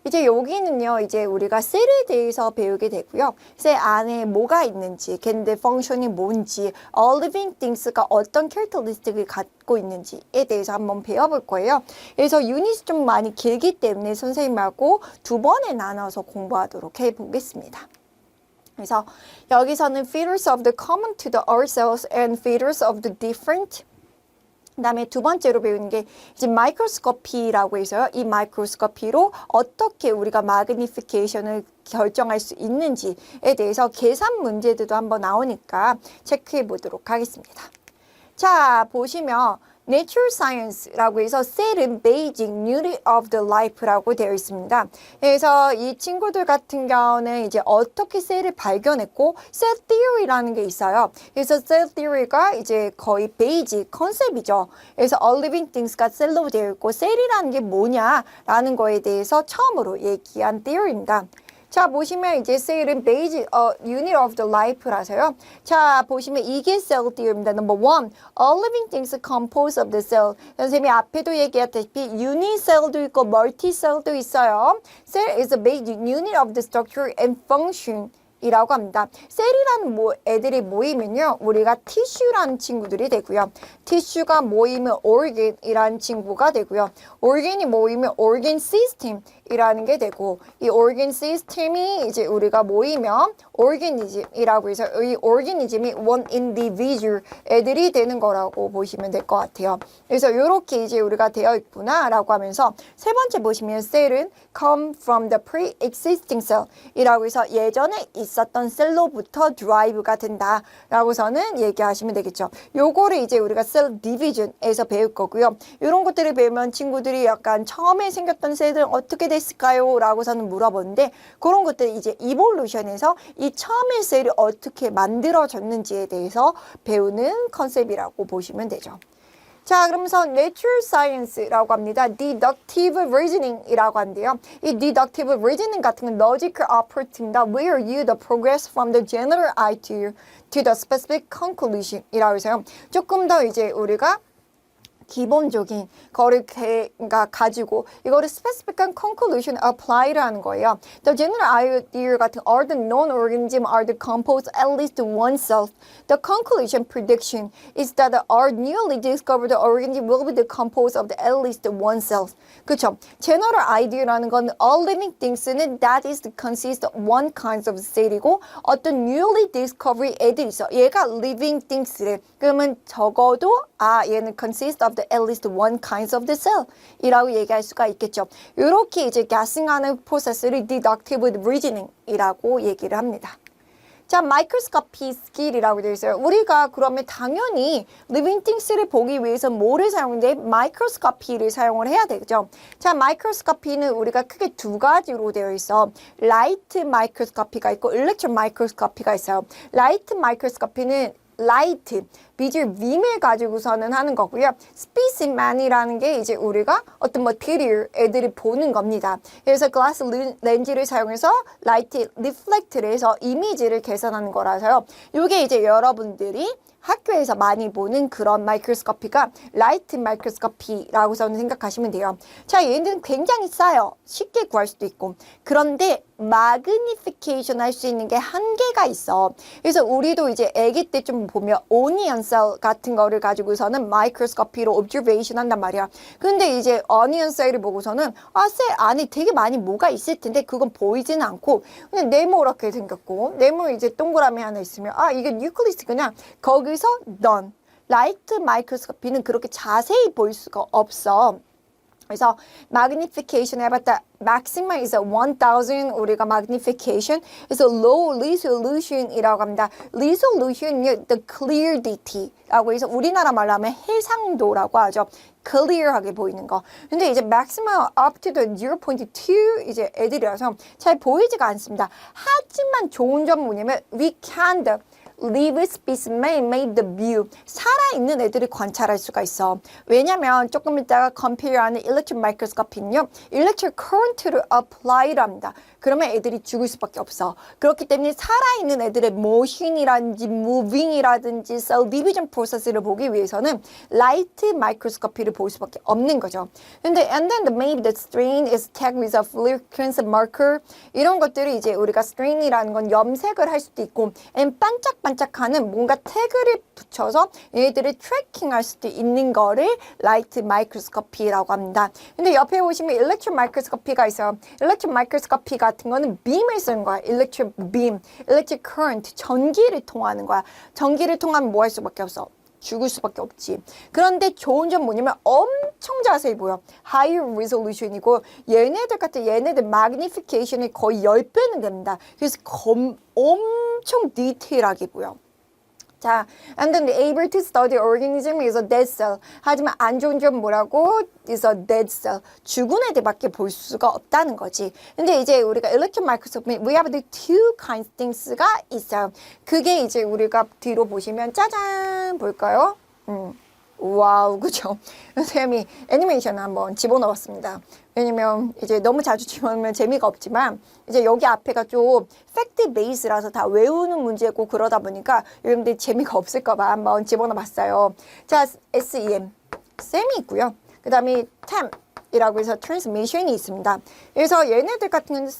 S1: 이제 여기는요, 이제 우리가 셀에 대해서 배우게 되고요. 셀 안에 뭐가 있는지, 걔네들 펑션이 뭔지, all living things가 어떤 캐릭터리스틱을 갖고 있는지에 대해서 한번 배워볼 거예요. 그래서 유닛이 좀 많이 길기 때문에 선생님하고 두 번에 나눠서 공부하도록 해보겠습니다. 그래서 여기서는 features of the common to the all cells and features of the different 그다음에 두 번째로 배우는 게 이제 마이크로스코피라고 해서요. 이 마이크로스코피로 어떻게 우리가 마그니피케이션을 결정할 수 있는지에 대해서 계산 문제들도 한번 나오니까 체크해 보도록 하겠습니다. 자, 보시면 Nature Science라고 해서 셀은 Basic Unit of the Life라고 되어 있습니다. 그래서 이 친구들 같은 경우는 이제 어떻게 셀을 발견했고 셀 Theory라는 게 있어요. 그래서 셀 Theory가 이제 거의 베이직 컨셉이죠. 그래서 All Living Things가 셀로 되어 있고 셀이라는 게 뭐냐라는 거에 대해서 처음으로 얘기한 Theory입니다. 자, 보시면 이제 셀은 basic unit of the life라서요. 자, 보시면 이게 cell theory입니다. Number one, all living things compose of the cell. 선생님이 앞에도 얘기했다시피 unit cell도 있고 multi cell도 있어요. Cell is a basic unit of the structure and function. 이라고 합니다. 셀이라는 애들이 모이면요, 우리가 티슈라는 친구들이 되고요. 티슈가 모이면 organ이라는 친구가 되고요. organ이 모이면 organ system이라는 게 되고, 이 organ system이 이제 우리가 모이면 organism이라고 해서 이 organism이 one individual 애들이 되는 거라고 보시면 될 것 같아요. 그래서 이렇게 이제 우리가 되어 있구나라고 하면서 세 번째 보시면 셀은 come from the pre-existing cell이라고 해서 예전에 있었던 셀로부터 드라이브가 된다라고서는 얘기하시면 되겠죠. 요거를 이제 우리가 셀 디비전에서 배울 거고요. 이런 것들을 배우면 친구들이 약간 처음에 생겼던 셀들은 어떻게 됐을까요? 라고서는 물어보는데 그런 것들 이제 이볼루션에서 이 처음의 셀이 어떻게 만들어졌는지에 대해서 배우는 컨셉이라고 보시면 되죠. 자, 그러면서 Nature Science라고 합니다. Deductive Reasoning이라고 한대요. 이 Deductive Reasoning 같은 건 Logical Approach입니다. Where you the progress from the general idea to the specific conclusion이라고 해서요. 조금 더 이제 우리가 기본적인 거를 가지고 이거를 specific한 conclusion apply를 하는 거예요. The general idea 같은 all the known organisms are composed at least one cell. The conclusion prediction is that our newly discovered organism will be composed of at least one cell. 그렇죠? General idea라는 건 all living things는 that is consist of one kind of cell이고 어떤 newly discovered 애들이 있어. 얘가 living things래. 그러면 적어도 얘는 consist of at least one kind of the cell 이라고 얘기할 수가 있겠죠. 이렇게 이제 guessing하는 프로세스를 deductive reasoning이라고 얘기를 합니다. 자, 마이크로스코피 스킬이라고 되어 있어요. 우리가 그러면 당연히 living things를 보기 위해서 뭐를 사용하는데 마이크로스코피를 사용을 해야 되죠. 자, 마이크로스코피는 우리가 크게 두 가지로 되어 있어. 라이트 마이크로스코피가 있고 일렉트론 마이크로스코피가 있어요. 라이트 마이크로스코피는 light, 비주얼 빔을 가지고서는 하는 거고요. specimen이라는 게 이제 우리가 어떤 material 애들이 보는 겁니다. 그래서 glass 렌즈를 사용해서 light reflect를 해서 이미지를 계산하는 거라서요. 이게 이제 여러분들이 학교에서 많이 보는 그런 마이크로스코피가 라이트 마이크로스코피라고 저는 생각하시면 돼요. 자, 얘는 굉장히 싸요. 쉽게 구할 수도 있고. 그런데 마그니피케이션 할 수 있는 게 한계가 있어. 그래서 우리도 이제 아기 때 좀 보면 오니언 셀 같은 거를 가지고서는 마이크로스코피로 옵저베이션 한단 말이야. 근데 이제 오니언 셀을 보고서는 셀 안에 되게 많이 뭐가 있을 텐데 그건 보이지는 않고 그냥 네모렇게 생겼고 네모 이제 동그라미 하나 있으면 이게 뉴클리스 그냥 거기서 done. 라이트 마이크로스코피는 그렇게 자세히 보일 수가 없어. 그래서 magnification 해봤다. maximum is 1000 우리가 magnification. 그래서 low resolution이라고 합니다. resolution이 the clarity라고 해서 우리나라 말로 하면 해상도라고 하죠. clear하게 보이는 거. 근데 이제 maximum up to the 0.2 이제 애들이라서 잘 보이지가 않습니다. 하지만 좋은 점은 뭐냐면 we can live specimen made the view. 살아있는 애들을 관찰할 수가 있어. 왜냐면 조금 이따가 compare하는 electron microscope는요. electric current를 apply를 합니다. 그러면 애들이 죽을 수밖에 없어. 그렇기 때문에 살아있는 애들의 motion이라든지 moving이라든지 cell division process를 보기 위해서는 light microscope를 볼 수밖에 없는 거죠. 근데 and then maybe the strain is tagged with a fluorescence marker. 이런 것들이 이제 우리가 strain이라는 건 염색을 할 수도 있고 and 반짝반짝하는 뭔가 태그를 붙여서 얘들을 트래킹할 수도 있는 거를 라이트 마이크로스코피라고 합니다. 근데 옆에 보시면 일렉트론 마이크로스코피가 있어요. 일렉트론 마이크로스코피 같은 거는 빔을 쓰는 거야. 일렉트릭 빔, 일렉트릭 커런트, 전기를 통하는 거야. 전기를 통하면 뭐 할 수밖에 없어? 죽을 수밖에 없지. 그런데 좋은 점 뭐냐면 엄청 자세히 보여. higher resolution이고 얘네들 magnification이 거의 10배는 됩니다. 그래서 엄청 디테일하게 보여. 자, and then able to study organism is a dead cell. 하지만 안 좋은 점 뭐라고? is a dead cell. 죽은 애들밖에 볼 수가 없다는 거지. 근데 이제 우리가 electron microscopy, we have the two kinds of things가 있어요. 그게 이제 우리가 뒤로 보시면 짜잔 볼까요? 와우, 그죠? 선생님이 애니메이션 한번 집어넣었습니다. 왜냐면 이제 너무 자주 집어넣으면 재미가 없지만 이제 여기 앞에가 좀 팩트 베이스라서 다 외우는 문제고 그러다 보니까 여러분들이 재미가 없을까봐 한번 집어넣어봤어요. 자, SEM, 셈이 있고요. 그 다음에 TEM이라고 해서 트랜스미션이 있습니다. 그래서 얘네들 같은 경우는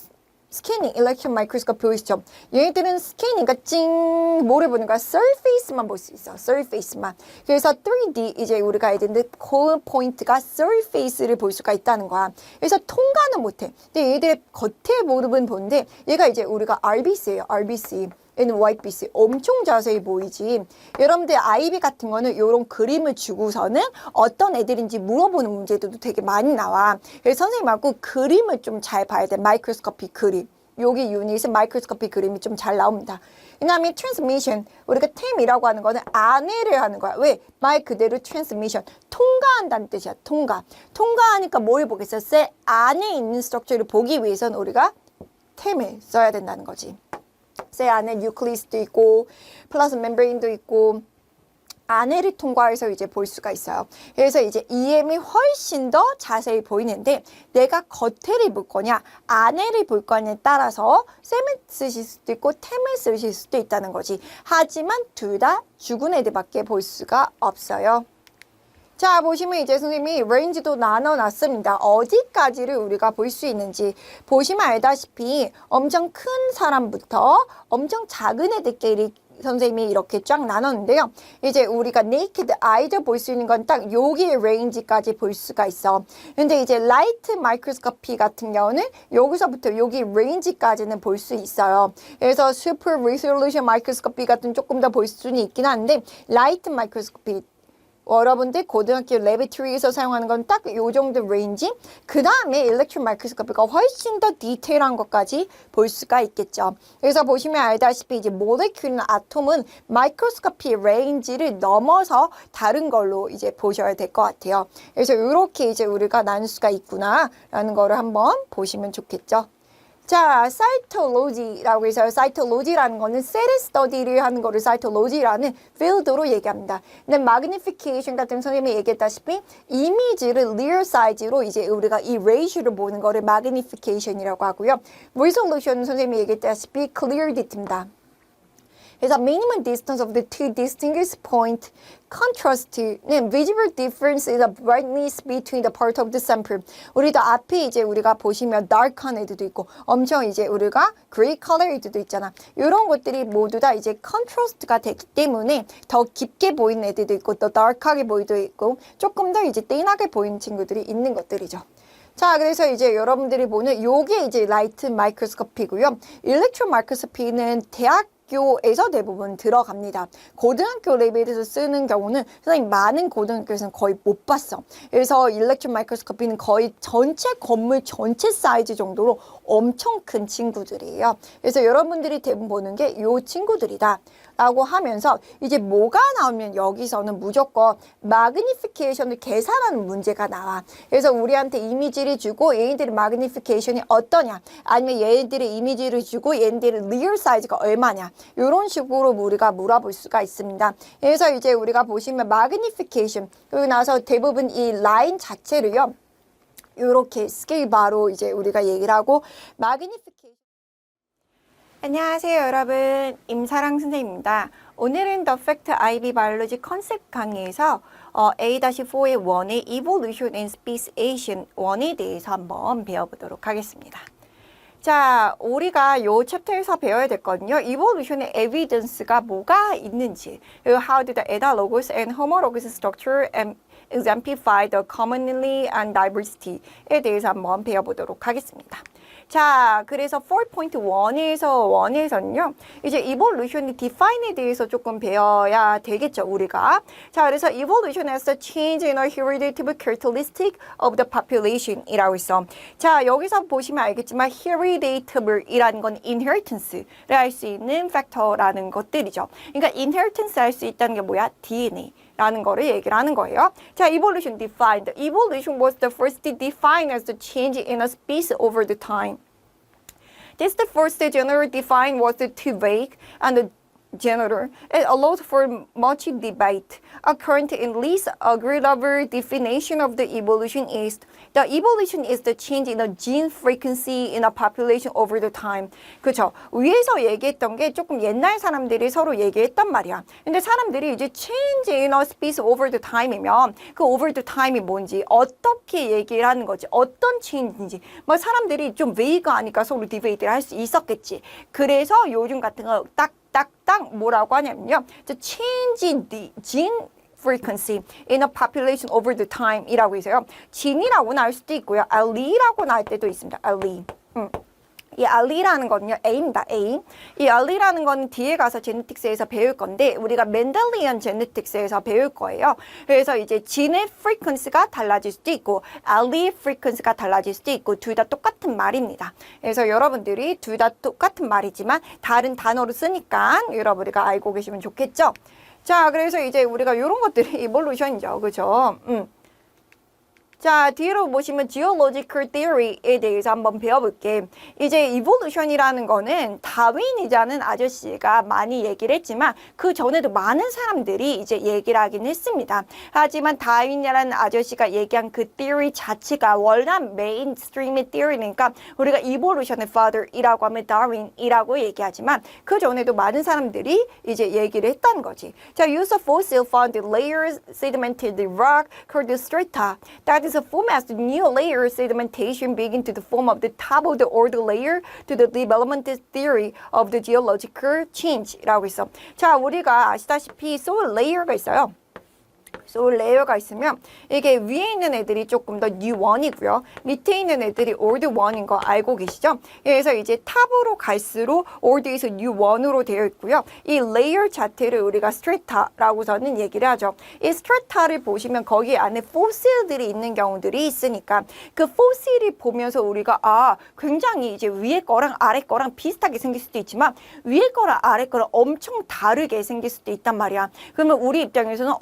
S1: 스캐닝, 일렉트론 마이크로스코피 보이시죠? 얘네들은 스캐닝, 그러니까 뭐를 보는 거야? surface만 볼 수 있어. surface만. 그래서 3D, 이제 우리가 해야 되는데 그 포인트가 surface를 볼 수가 있다는 거야. 그래서 통과는 못해. 근데 얘들의 겉에 모습은 보는데 얘가 이제 우리가 RBC예요. RBC. 얘는 YBC. 엄청 자세히 보이지. 여러분들 IB 같은 거는 이런 그림을 주고서는 어떤 애들인지 물어보는 문제들도 되게 많이 나와. 그래서 선생님하고 그림을 좀 잘 봐야 돼. 마이크로스코피 그림. 여기 유닛은 마이크로스코피 그림이 좀 잘 나옵니다. 그 다음에 트랜스미션. 우리가 템이라고 하는 거는 안내를 하는 거야. 왜? 말 그대로 트랜스미션. 통과한다는 뜻이야. 통과. 통과하니까 뭘 보겠어? 셀 안에 있는 스트럭처를 보기 위해서는 우리가 템을 써야 된다는 거지. 셀 안에 뉴클리스도 있고 플라즈마 멤브레인도 있고 안에를 통과해서 이제 볼 수가 있어요. 그래서 이제 EM이 훨씬 더 자세히 보이는데 내가 겉에를 볼 거냐 안에를 볼 거냐에 따라서 셈을 쓰실 수도 있고 템을 쓰실 수도 있다는 거지. 하지만 둘 다 죽은 애들밖에 볼 수가 없어요. 자, 보시면 이제 선생님이 레인지도 나눠놨습니다. 어디까지를 우리가 볼 수 있는지. 보시면 알다시피 엄청 큰 사람부터 엄청 작은 애들끼리 선생님이 이렇게 쫙 나눴는데요. 이제 우리가 네이키드 아이들 볼 수 있는 건 딱 여기 레인지까지 볼 수가 있어. 근데 이제 라이트 마이크로스코피 같은 경우는 여기서부터 여기 레인지까지는 볼 수 있어요. 그래서 슈퍼 리졸루션 마이크로스코피 같은 조금 더 볼 수는 있긴 한데 라이트 마이크로스코피 여러분들 고등학교 레버토리에서 사용하는 건 딱 요 정도 레인지. 그 다음에 일렉트론 마이크로스코피가 훨씬 더 디테일한 것까지 볼 수가 있겠죠. 그래서 보시면 알다시피 이제 모레큘이나 아톰은 마이크로스코피 레인지를 넘어서 다른 걸로 이제 보셔야 될 것 같아요. 그래서 이렇게 이제 우리가 나눌 수가 있구나라는 거를 한번 보시면 좋겠죠. 자, 사이톨로지라고 해서 사이톨로지라는 거는 셀 스터디를 하는 거를 사이톨로지라는 필드로 얘기합니다. 근데 magnification 같은 선생님이 얘기했다시피 이미지를 real size로 이제 우리가 이 레이쇼를 보는 거를 magnification이라고 하고요. resolution 선생님이 얘기했다시피 clarity입니다. 그래서 minimum distance of the two distinguished point contrast는 visible difference in the brightness between the part of the sample. 우리도 앞에 이제 우리가 보시면 dark한 애들도 있고 엄청 이제 우리가 gray color 애들도 있잖아. 이런 것들이 모두 다 이제 contrast가 되기 때문에 더 깊게 보이는 애들도 있고 더 dark하게 보이도 있고 조금 더 이제 띵하게 보이는 친구들이 있는 것들이죠. 자, 그래서 이제 여러분들이 보는 요게 이제 라이트 마이크로스코피고요. 일렉트론 마이크로스코피는 대학교에서 대부분 들어갑니다. 고등학교 레벨에서 쓰는 경우는 선생님 많은 고등학교에서는 거의 못 봤어. 그래서 일렉트론 마이크로스코피는 거의 전체 건물 전체 사이즈 정도로 엄청 큰 친구들이에요. 그래서 여러분들이 대부분 보는 게 요 친구들이다. 라고 하면서 이제 뭐가 나오면 여기서는 무조건 마그니피케이션을 계산하는 문제가 나와. 그래서 우리한테 이미지를 주고 얘네들의 마그니피케이션이 어떠냐 아니면 얘네들의 이미지를 주고 얘네들의 리얼 사이즈가 얼마냐 이런 식으로 우리가 물어볼 수가 있습니다. 그래서 이제 우리가 보시면 마그니피케이션 그리고 나서 대부분 이 라인 자체를요 이렇게 스케일 바로 이제 우리가 얘기를 하고 마그니피케이션 안녕하세요 여러분 임사랑 선생님입니다. 오늘은 The Fact IB Biology 컨셉 강의에서 A-4의 1의 Evolution and Speciation 1에 대해서 한번 배워보도록 하겠습니다. 자, 우리가 이 챕터에서 배워야 됐거든요. Evolution의 evidence가 뭐가 있는지 How do the analogous and homologous structure and exemplify the commonality and diversity에 대해서 한번 배워보도록 하겠습니다. 자, 그래서 4.1에서는요, 이제 evolution의 define에 대해서 조금 배워야 되겠죠, 우리가. 자, 그래서 evolution as a change in a hereditary characteristic of the population 이라고 있어. 자, 여기서 보시면 알겠지만 hereditable 이라는 건 inheritance를 할 수 있는 팩터라는 것들이죠. 그러니까 inheritance 할 수 있다는 게 뭐야? DNA. 라는 거를 얘기를 하는 거예요. 자, evolution defined. Evolution was the first defined as the change in a species over the time. This the first general defined was too vague and general. It allowed for much debate. A current and least agreeable definition of the evolution is the evolution is the change in a gene frequency in a population over the time. 그죠? 위에서 얘기했던 게 조금 옛날 사람들이 서로 얘기했단 말이야. 근데 사람들이 이제 change in a species over the time이면 그 over the time이 뭔지 어떻게 얘기를 하는 거지 어떤 change인지 뭐 사람들이 좀 vague하니까 서로 디베이트를 할 수 있었겠지. 그래서 요즘 같은 거 딱딱딱 뭐라고 하냐면요. The change in the gene frequency in a population over the time 이라고 있어요. 진이라고 나올 수도 있고요. 알리라고 나올 때도 있습니다. 알리. 이 알리라는 거는요, A입니다. A. 이 알리라는 거는 뒤에 가서 제네틱스에서 배울 건데 우리가 멘델리언 제네틱스에서 배울 거예요. 그래서 이제 진의 프리퀀스가 달라질 수도 있고 알리의 프리퀀스가 달라질 수도 있고 둘 다 똑같은 말입니다. 그래서 여러분들이 둘 다 똑같은 말이지만 다른 단어로 쓰니까 여러분들이 알고 계시면 좋겠죠. 자, 그래서 이제 우리가 이런 것들이 이볼루션이죠. 그죠? 자, 뒤로 보시면 geological theory에 대해서 한번 배워볼게. 이제 evolution이라는 거는 다윈이라는 아저씨가 많이 얘기를 했지만 그 전에도 많은 사람들이 이제 얘기를 하긴 했습니다. 하지만 다윈이라는 아저씨가 얘기한 그 theory 자체가 월남 메인스트림의 theory니까 우리가 evolution의 father이라고 하면 다윈이라고 얘기하지만 그 전에도 많은 사람들이 이제 얘기를 했다는 거지. 자, use of fossil found in layers sedimented rock called strata. That is a form as the new layer sedimentation begin to the form of the top of the old layer to the development theory of the geological change라고 있어. 자, 우리가 아시다시피 soil layer가 있어요. 소울 레이어가 있으면 이게 위에 있는 애들이 조금 더 new one이고요. 밑에 있는 애들이 old one인 거 알고 계시죠? 그래서 이제 탑으로 갈수록 old에서 new one으로 되어 있고요. 이 레이어 자체를 우리가 strata라고서는 얘기를 하죠. 이 strata를 보시면 거기 안에 fossil들이 있는 경우들이 있으니까 그 fossil을 보면서 우리가 굉장히 이제 위에 거랑 아래 거랑 비슷하게 생길 수도 있지만 위에 거랑 아래 거랑 엄청 다르게 생길 수도 있단 말이야. 그러면 우리 입장에서는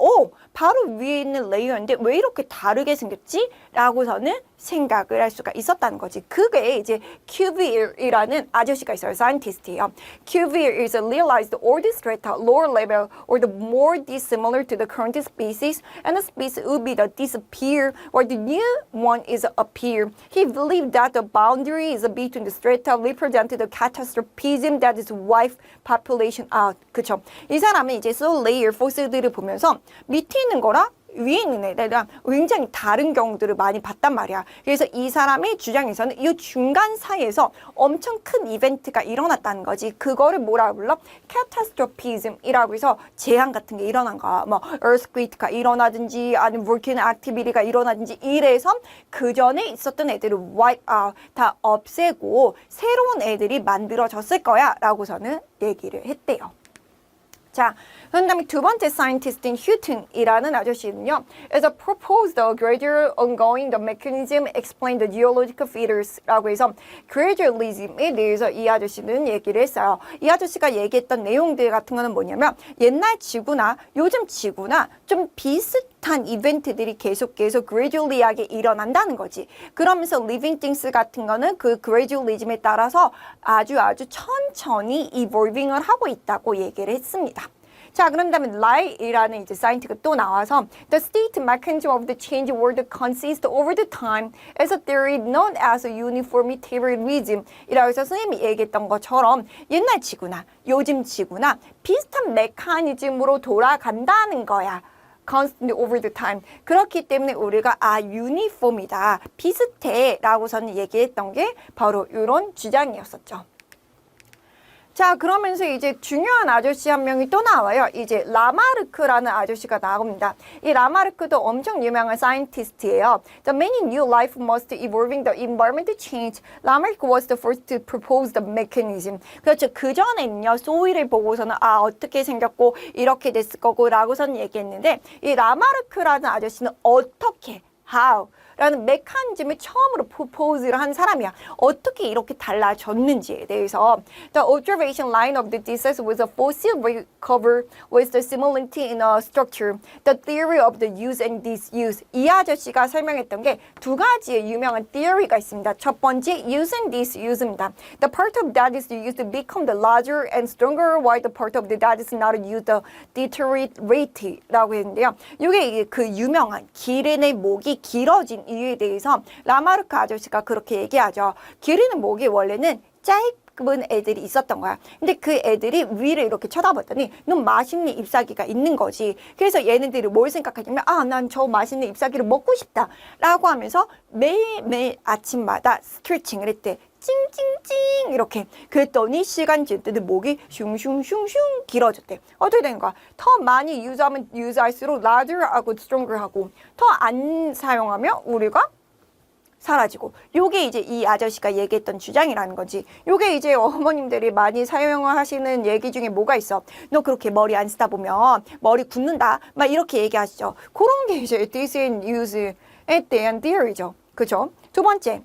S1: 바로 위에 있는 레이어인데 왜 이렇게 다르게 생겼지? 라고서는 생각을 할 수가 있었다는 거지. 그게 이제 Cuvier이라는 아저씨가 있어요. 사이언티스트예요. Cuvier is realized all the strata lower level or the more dissimilar to the current species and the species would be the disappear or the new one is appear. He believed that the boundaries between the strata represented the catastrophism that is wipe population out. 그쵸? 이 사람은 이제 soil layer 포스들을 보면서 밑에 있는 거랑 위에 있는 애들이랑 굉장히 다른 경우들을 많이 봤단 말이야. 그래서 이 사람의 주장에서는 이 중간 사이에서 엄청 큰 이벤트가 일어났다는 거지. 그거를 뭐라고 불러? catastrophism이라고 해서 재앙 같은 게 일어난 거야. 뭐 earthquake가 일어나든지 아니면 volcano activity가 일어나든지 이래서 그 전에 있었던 애들을 wipe out, 다 없애고 새로운 애들이 만들어졌을 거야 라고서는 얘기를 했대요. 자, 그 다음에 두 번째 사이언티스트인 휴튼이라는 아저씨는요. As a proposed gradual ongoing the mechanism explain the geological features라고 해서 gradualism에 대해서 이 아저씨는 얘기를 했어요. 이 아저씨가 얘기했던 내용들 같은 거는 뭐냐면 옛날 지구나 요즘 지구나 좀 비슷한 이벤트들이 계속 gradually하게 일어난다는 거지. 그러면서 living things 같은 거는 그 gradualism에 따라서 아주 천천히 evolving을 하고 있다고 얘기를 했습니다. 자, 그런 다음에 라이라는 이제 사이언티스트가 또 나와서 The state mechanism of the change world consists over the time as a theory known as uniformitarianism 이라고 해서 선생님이 얘기했던 것처럼 옛날 지구나 요즘 지구나 비슷한 메커니즘으로 돌아간다는 거야. constantly over the time. 그렇기 때문에 우리가 유니폼이다, 비슷해 라고서는 얘기했던 게 바로 이런 주장이었었죠. 자, 그러면서 이제 중요한 아저씨 한 명이 또 나와요. 이제 라마르크라는 아저씨가 나옵니다. 이 라마르크도 엄청 유명한 사이언티스트예요. The many new life must evolving the environment change. Lamarck was the first to propose the mechanism. 그렇죠. 그 전에는요, 소일을 보고서는 어떻게 생겼고 이렇게 됐을 거고 라고서는 얘기했는데 이 라마르크라는 아저씨는 어떻게, how 라는 메커니즘을 처음으로 프로포즈를 한 사람이야. 어떻게 이렇게 달라졌는지에 대해서 The observation line of the disease was a fossil recover with the similarity in a structure. The theory of the use and disuse. 이 아저씨가 설명했던 게 두 가지의 유명한 theory가 있습니다. 첫 번째, use and disuse입니다. The part of that is used to become the larger and stronger while the part of that is not used to deteriorate 라고 했는데요. 이게 그 유명한 기린의 목이 길어진 이유에 대해서 라마르크 아저씨가 그렇게 얘기하죠. 기린의 목이 원래는 짧은 애들이 있었던 거야. 근데 그 애들이 위를 이렇게 쳐다봤더니 너무 맛있는 ip사귀가 있는 거지. 그래서 얘네들이 뭘 생각하냐면 난 저 맛있는 ip사귀를 먹고 싶다 라고 하면서 매일 아침마다 스트레칭을 했대. 찡찡찡 이렇게. 그랬더니 시간 지날 목이 슝슝슝슝 길어졌대. 어떻게 되는 거야? 더 많이 유지하면 유지할수록 larger하고 stronger하고 더 안 사용하면 우리가 사라지고. 요게 이제 이 아저씨가 얘기했던 주장이라는 거지. 요게 이제 어머님들이 많이 사용하시는 얘기 중에 뭐가 있어? 너 그렇게 머리 안 쓰다 보면 머리 굳는다 막 이렇게 얘기하시죠. 그런 게 이제 this and use에 대한 theory죠. 그죠? 두 번째,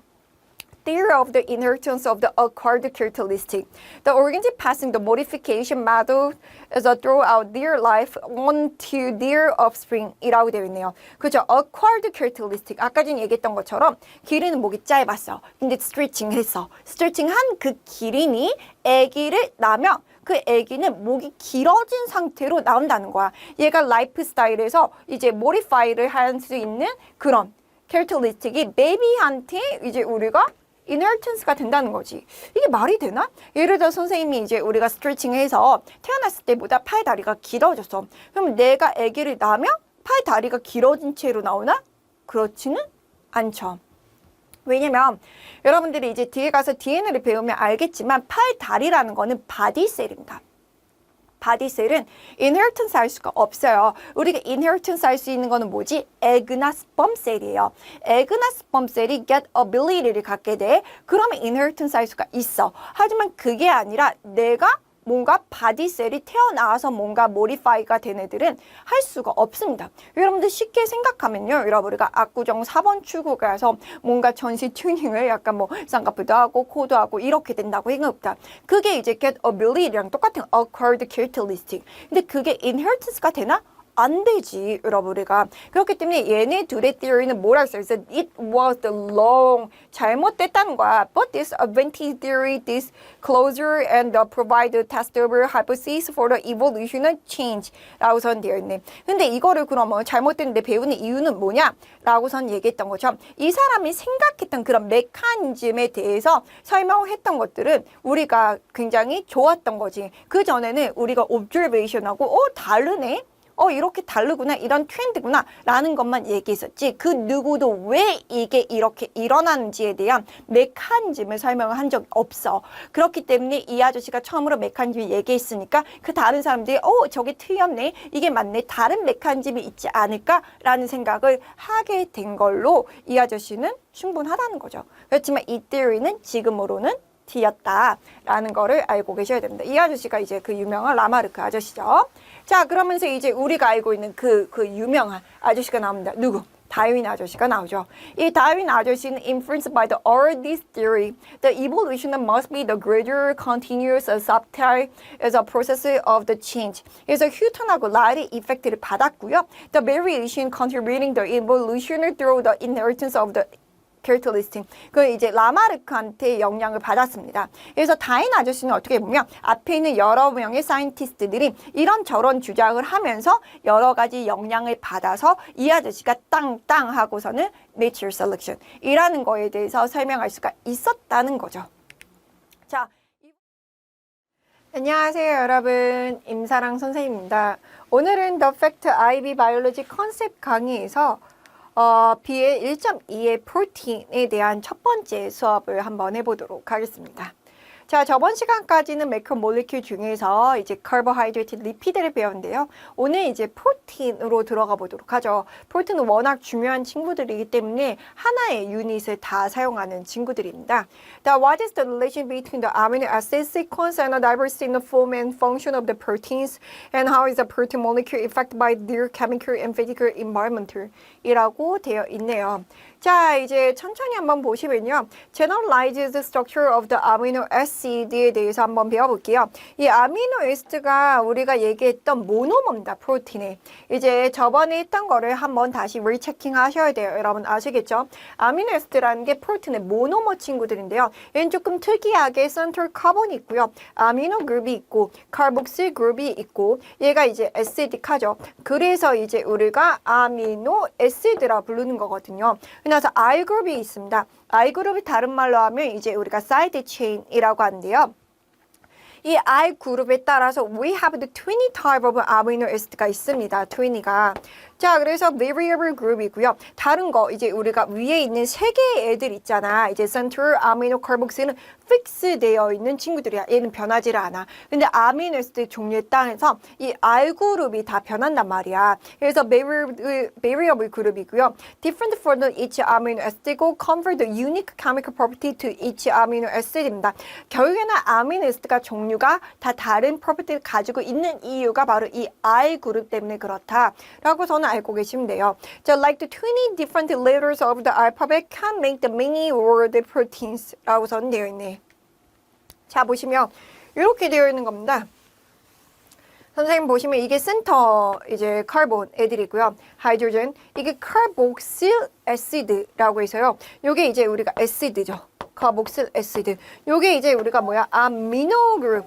S1: theory of the inheritance of the acquired characteristic. The organism passing the modification method as a throughout their life on to their offspring이라고 되어 있네요. 그죠? acquired characteristic. 아까 전에 얘기했던 것처럼 기린은 목이 짧았어. 근데 스트레칭을 했어. 스트레칭한 그 기린이 아기를 낳으면 그 아기는 목이 길어진 상태로 나온다는 거야. 얘가 라이프 스타일에서 이제 모디파이를 할 수 있는 그런 캐릭터리스틱이 베이비한테 이제 우리가 inheritance가 된다는 거지. 이게 말이 되나? 예를 들어 선생님이 이제 우리가 스트레칭을 해서 태어났을 때보다 팔 다리가 길어졌어. 그럼 내가 아기를 낳으면 팔 다리가 길어진 채로 나오나? 그렇지는 않죠. 왜냐면 여러분들이 이제 뒤에 가서 DNA를 배우면 알겠지만 팔 다리라는 거는 바디셀입니다. 바디셀은 inheritance 할 수가 없어요. 우리가 inheritance 할 수 있는 거는 뭐지? 에그나 스펌셀이에요. 에그나 스펌셀이 get ability를 갖게 돼. 그러면 inheritance 할 수가 있어. 하지만 그게 아니라 내가 뭔가 바디셀이 태어나와서 뭔가 모디파이가 된 애들은 할 수가 없습니다. 여러분들 쉽게 생각하면요. 여러분 우리가 압구정 4번 출구 가서 뭔가 전시 튜닝을 약간 뭐 쌍꺼풀도 하고 코도 하고 이렇게 된다고 생각합니다. 그게 이제 get ability랑 똑같은 acquired characteristic. 근데 그게 inheritance가 되나? 안 되지, 여러분. 우리가 그렇기 때문에 얘네 둘의 theory는 뭐라 했어요? 그래서 it was the long 잘못됐다는 거야. But this advantage theory, this closure and the provided testable hypothesis for the evolutional change라고선 되어 있네. 근데 이거를 그러면 잘못됐는데 배우는 이유는 뭐냐?라고선 얘기했던 것처럼 이 사람이 생각했던 그런 메커니즘에 대해서 설명을 했던 것들은 우리가 굉장히 좋았던 거지. 그 전에는 우리가 observation하고 다르네? 이렇게 다르구나. 이런 트렌드구나. 라는 것만 얘기했었지. 그 누구도 왜 이게 이렇게 일어나는지에 대한 메커니즘을 설명을 한 적이 없어. 그렇기 때문에 이 아저씨가 처음으로 메커니즘을 얘기했으니까 그 다른 사람들이 저게 틀렸네. 이게 맞네. 다른 메커니즘이 있지 않을까? 라는 생각을 하게 된 걸로 이 아저씨는 충분하다는 거죠. 그렇지만 이 theory는 지금으로는 T였다라는 거를 알고 계셔야 됩니다. 이 아저씨가 이제 그 유명한 라마르크 아저씨죠. 자, 그러면서 이제 우리가 알고 있는 그 유명한 아저씨가 나옵니다. 누구? 다윈 아저씨가 나오죠. 이 다윈 아저씨는 influenced by the earliest theory. The evolution must be the gradual, continuous, subtle as a process of the change. 그래서 휴턴하고 라일의 이펙트를 받았고요. The variation contributing the evolution through the inheritance of the 캐릭터리스팅. 그 이제 라마르크한테 영향을 받았습니다. 그래서 다윈 아저씨는 어떻게 보면 앞에 있는 여러 명의 사이언티스트들이 이런저런 주장을 하면서 여러 가지 영향을 받아서 이 아저씨가 땅땅 하고서는 Nature Selection 이라는 거에 대해서 설명할 수가 있었다는 거죠. 자, 안녕하세요 여러분, 임사랑 선생님입니다. 오늘은 The Fact IB Biology 컨셉 강의에서 B의 1.2의 프로틴에 대한 첫 번째 수업을 한번 해보도록 하겠습니다. 자, 저번 시간까지는 매크로몰리큘 중에서 이제 카보하이드레이트, 리피드를 배웠는데요. 오늘 이제 프로틴으로 들어가 보도록 하죠. 프로틴은 워낙 중요한 친구들이기 때문에 하나의 유닛을 다 사용하는 친구들입니다. What is the relation between the amino acid sequence and the diversity in the form and function of the proteins? And how is the protein molecule affected by their chemical and physical environment? 이라고 되어 있네요. 자, 이제 천천히 한번 보시면요. Generalized structure of the amino acid에 대해서 한번 배워볼게요. 이 아미노 애시드가 우리가 얘기했던 모노머입니다. 프로틴에. 이제 저번에 했던 거를 한번 다시 리체킹 하셔야 돼요. 여러분 아시겠죠? 아미노 애시드라는 게 프로틴의 모노머 친구들인데요. 얘는 조금 특이하게 센트럴 카본이 있고요. 아미노 그룹이 있고 카복실 그룹이 있고 얘가 이제 애시딕하죠. 그래서 이제 우리가 아미노 애시드라 부르는 거거든요. 그래서 I그룹이 있습니다. I그룹이 다른 말로 하면 이제 우리가 사이드 체인이라고 하는데요. 이 I그룹에 따라서 we have the 20 type of amino acid가 있습니다. 20가. 자, 그래서 variable 그룹이고요. 다른 거 이제 우리가 위에 있는 세 개의 애들 있잖아. 이제 central amino carboxyl은 fix 되어 있는 친구들이야. 얘는 변하지를 않아. 근데 아미노 애시드 종류에 따라서 이 R 그룹이 다 변한단 말이야. 그래서 variable 그룹이고요. different for the each amino acid confer the unique chemical property to each amino acid입니다. 결국에는 아미노 애시드가 종류가 다 다른 property를 가지고 있는 이유가 바로 이 R 그룹 때문에 그렇다라고 저는 알고 계시면 돼요. So like the 20 different letters of the alphabet can make the many word proteins 라고 저는 되어 있네. 자, 보시면 이렇게 되어 있는 겁니다. 선생님 보시면 이게 센터 이제 카본 애들이고요. 하이드로젠 이게 카복실 애시드라고 해서요. 요게 이제 우리가 애시드죠. 카복실 애시드. 요게 이제 우리가 뭐야? 아미노 그룹.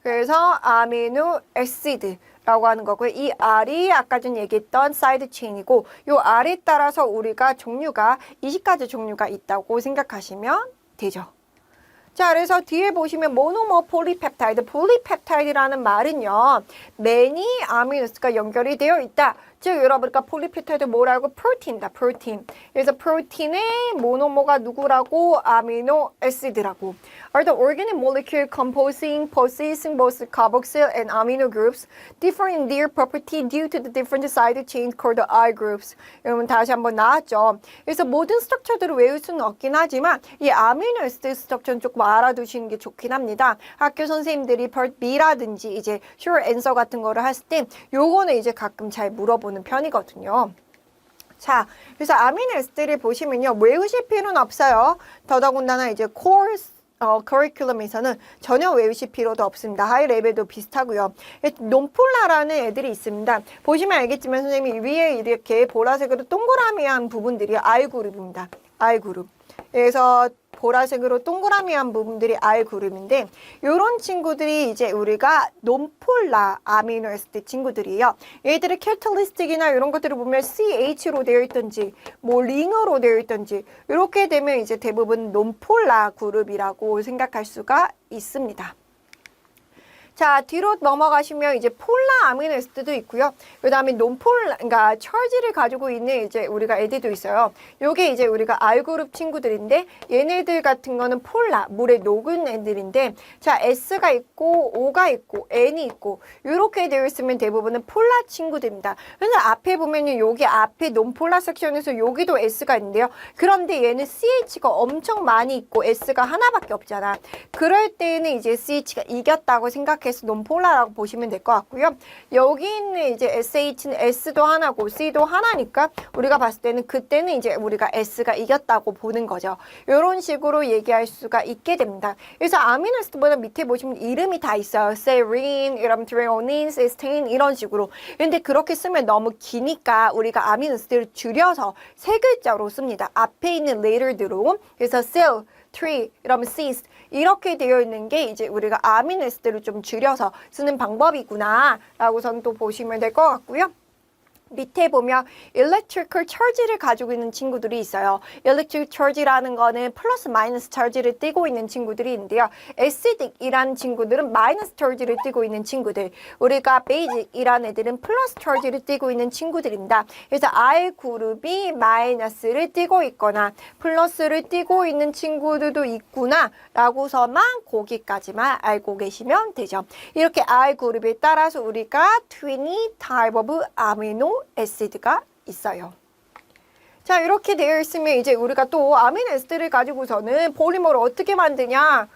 S1: 그래서 아미노 애시드라고 하는 거고요. 이 R이 아까 전 얘기했던 사이드 체인이고 요 R에 따라서 우리가 종류가 20가지 종류가 있다고 생각하시면 되죠. 자, 그래서 뒤에 보시면 모노머 폴리펩타이드, 폴리펩타이드라는 말은요. many 아미노스가 연결이 되어 있다. 즉 여러분과 폴리펩타이드 뭐라고? 프로틴이다. 프로틴. 그래서 프로틴의 모노머가 누구라고? 아미노 애시드라고. Are the organic molecule composing, possessing both carboxyl and amino groups different in their property due to the different side chains called the R groups. 여러분 다시 한번 나왔죠. 그래서 모든 스트럭처들을 외울 수는 없긴 하지만 이 아미노 애시드 스트럭처는 조금 알아두시는 게 좋긴 합니다. 학교 선생님들이 part B라든지 이제 short answer 같은 거를 했을 때 요거는 이제 가끔 잘 물어보는 편이거든요. 자, 그래서 아미노 애시드를 보시면요. 외우실 필요는 없어요. 더더군다나 이제 core 커리큘럼에서는 전혀 외우실 필요도 없습니다. 하이 레벨도 비슷하고요. 논폴라라는 애들이 있습니다. 보시면 알겠지만 선생님이 위에 이렇게 보라색으로 동그라미한 부분들이 R그룹입니다. R그룹. 그래서 보라색으로 동그라미한 부분들이 R그룹인데 이런 친구들이 이제 우리가 논폴라 아미노애시드 친구들이에요. 얘들의 캐탈리스틱이나 이런 것들을 보면 CH로 되어 있든지 뭐 링으로 되어 있든지 이렇게 되면 이제 대부분 논폴라 그룹이라고 생각할 수가 있습니다. 자, 뒤로 넘어가시면 이제 폴라 아미노애시드도 있고요. 그다음에 논폴라, 그러니까 철지를 가지고 있는 이제 우리가 애들도 있어요. 요게 이제 우리가 R그룹 친구들인데 얘네들 같은 거는 폴라, 물에 녹은 애들인데 자, S가 있고 O가 있고 N이 있고 이렇게 되어 있으면 대부분은 폴라 친구들입니다. 그래서 앞에 보면은 여기 앞에 논폴라 섹션에서 여기도 S가 있는데요. 그런데 얘는 CH가 엄청 많이 있고 S가 하나밖에 없잖아. 그럴 때는 이제 CH가 이겼다고 생각해서 논폴라라고 보시면 될 것 같고요. 여기 있는 이제 SH는 S도 하나고 C도 하나니까 우리가 봤을 때는 그때는 이제 우리가 S가 이겼다고 보는 거죠. 이런 식으로 얘기할 수가 있게 됩니다. 그래서 아미노애시드보다 밑에 보시면 이름이 다 있어요. 세린, 이런 트레오닌, 시스테인 이런 식으로. 근데 그렇게 쓰면 너무 기니까 우리가 아미노애시드를 줄여서 세 글자로 씁니다. 앞에 있는 letter들로. 그래서 cell, tree, 이러면 cyst 이렇게 되어 있는 게 이제 우리가 아미노애시드를 좀 줄여서 쓰는 방법이구나 라고선 또 보시면 될 것 같고요. 밑에 보면 electrical charge를 가지고 있는 친구들이 있어요. electric charge라는 거는 플러스 마이너스 charge를 띠고 있는 친구들이 있는데요. acidic이라는 친구들은 마이너스 charge를 띠고 있는 친구들. 우리가 basic이라는 애들은 플러스 charge를 띠고 있는 친구들입니다. 그래서 R그룹이 마이너스를 띠고 있거나 플러스를 띠고 있는 친구들도 있구나 라고서만 거기까지만 알고 계시면 되죠. 이렇게 R그룹에 따라서 우리가 20 type of amino 애시드가 있어요. 자, 이렇게 되어 있으면 이제 우리가 또 아미노애시드를 가지고서는 포리머를 어떻게 만드냐?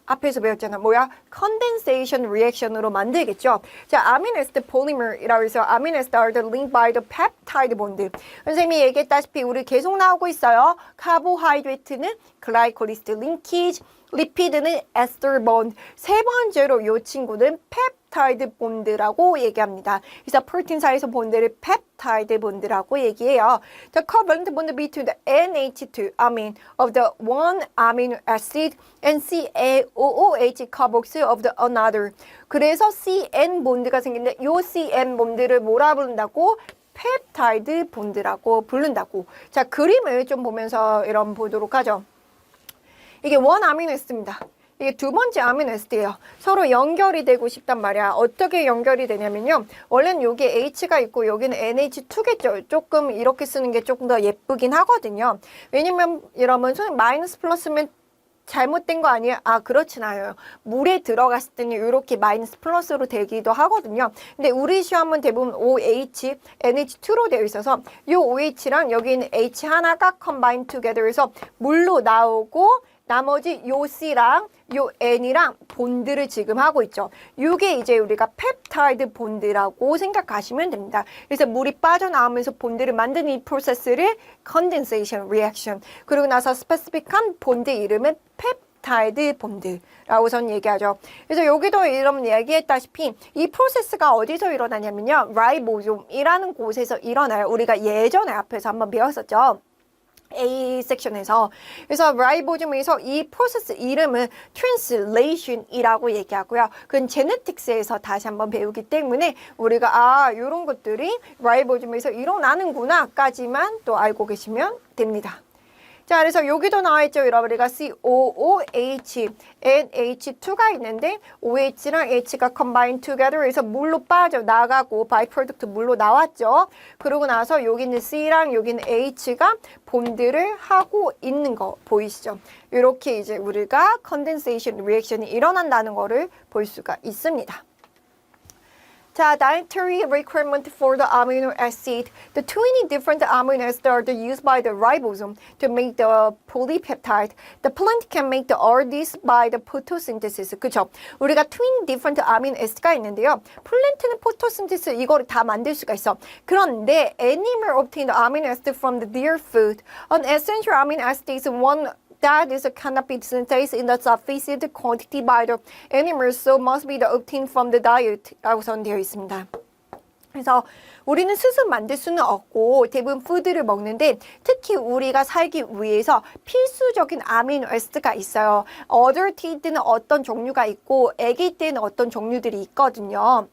S1: 앞에서 배웠잖아. 뭐야? condensation reaction으로 만들겠죠. 자, 아미노애시드 polymer이라고 해서 아미노애시드 are linked by the peptide bond. 선생님이 얘기했다시피 우리 계속 나오고 있어요. 카보하이드레이트는 글라이콜리시드 링키지, 리피드는 에스터 본드. 세 번째로 이 친구는 펩타이드 본드라고 얘기합니다. 그래서 프로틴사에서 본드를 펩타이드 본드라고 얘기해요. The covalent bond between the NH2 amine of the one amino acid and CaOOH carboxyl of the another. 그래서 CN 본드가 생기는데 이 CN 본드를 뭐라 부른다고? 펩타이드 본드라고 부른다고. 자, 그림을 좀 보면서 이런 보도록 하죠. 이게 원 아미노애시드입니다. 이게 두 번째 아미노애시드예요. 서로 연결이 되고 싶단 말이야. 어떻게 연결이 되냐면요. 원래는 여기 H가 있고 여기는 NH2겠죠. 조금 이렇게 쓰는 게 조금 더 예쁘긴 하거든요. 왜냐면 이러면 마이너스 플러스면 잘못된 거 아니에요? 아, 그렇진 않아요. 물에 들어갔을 때는 이렇게 마이너스 플러스로 되기도 하거든요. 근데 우리 시험은 대부분 OH, NH2로 되어 있어서 이 OH랑 여기 있는 H 하나가 combine together 해서 물로 나오고 나머지 요 C랑 요 N이랑 본드를 지금 하고 있죠. 이게 이제 우리가 펩타이드 본드라고 생각하시면 됩니다. 그래서 물이 빠져나오면서 본드를 만드는 이 프로세스를 condensation reaction. 그리고 나서 스페시픽한 본드 이름은 펩타이드 본드라고 전 얘기하죠. 그래서 여기도 이런 얘기했다시피 이 프로세스가 어디서 일어나냐면요. 라이보솜이라는 곳에서 일어나요. 우리가 예전에 앞에서 한번 배웠었죠. A 섹션에서. 그래서 라이보솜에서 이 프로세스 이름은 translation이라고 얘기하고요. 그건 제네틱스에서 다시 한번 배우기 때문에 우리가 이런 것들이 라이보솜에서 일어나는구나까지만 또 알고 계시면 됩니다. 자, 그래서 여기도 나와있죠. 여러분이가 COOH, NH2가 있는데 OH랑 H가 combine together 해서 물로 빠져나가고 바이프로덕트 물로 나왔죠. 그러고 나서 여기는 C랑 여기는 H가 본드를 하고 있는 거 보이시죠? 이렇게 이제 우리가 condensation reaction이 일어난다는 거를 볼 수가 있습니다. 자, dietary requirement for the amino acid. The 20 different amino acids are used by the ribosome to make the polypeptide. The plant can make all this by the photosynthesis. 그쵸? 우리가 20 different amino acids가 있는데요. 플랜트는 photosynthesis 이거를 다 만들 수가 있어. 그런데 animal obtain the amino acid from their food. An essential amino acid is one that is cannot be synthesized in the sufficient quantity by the animals, so must be obtained from the diet. 라고 선되어 있습니다. 그래서 우리는 스스로 만들 수는 없고 대부분 푸드를 먹는데 특히 우리가 살기 위해서 필수적인 아미노 애시드가 있어요. 어덜트 때는 어떤 종류가 있고 아기 때는 어떤 종류들이 있거든요.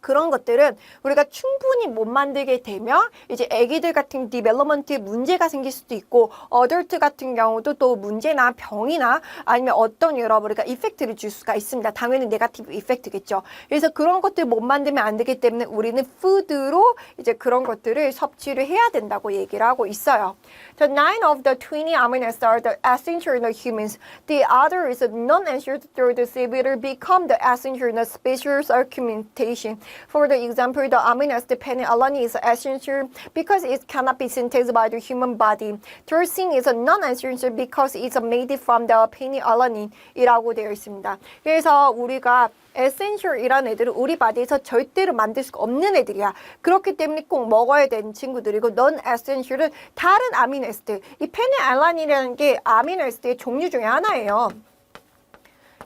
S1: 그런 것들은 우리가 충분히 못 만들게 되면 이제 아기들 같은 디벨롭먼트에 문제가 생길 수도 있고 어덜트 같은 경우도 또 문제나 병이나 아니면 어떤 여러 우리가 이펙트를 줄 수가 있습니다. 당연히 네거티브 이펙트겠죠. 그래서 그런 것들 못 만들면 안 되기 때문에 우리는 푸드로 이제 그런 것들을 섭취를 해야 된다고 얘기를 하고 있어요. The 9 of the 20 amino acids are the essential in the humans. The other is non-essential through the cellular become the essential in the spatial circumcision. For the example, the amino acid phenylalanine is essential because it cannot be synthesized by the human body. Tyrosine is non-essential because it's made from the phenylalanine 이라고 되어 있습니다. 그래서 우리가 에센셜이라는 애들은 우리 바디에서 절대로 만들 수가 없는 애들이야. 그렇기 때문에 꼭 먹어야 되는 친구들이고 넌 에센셜은 다른 아미노 애시드. 이 페닐알라닌이라는 게 아미노 애시드의 종류 중에 하나예요.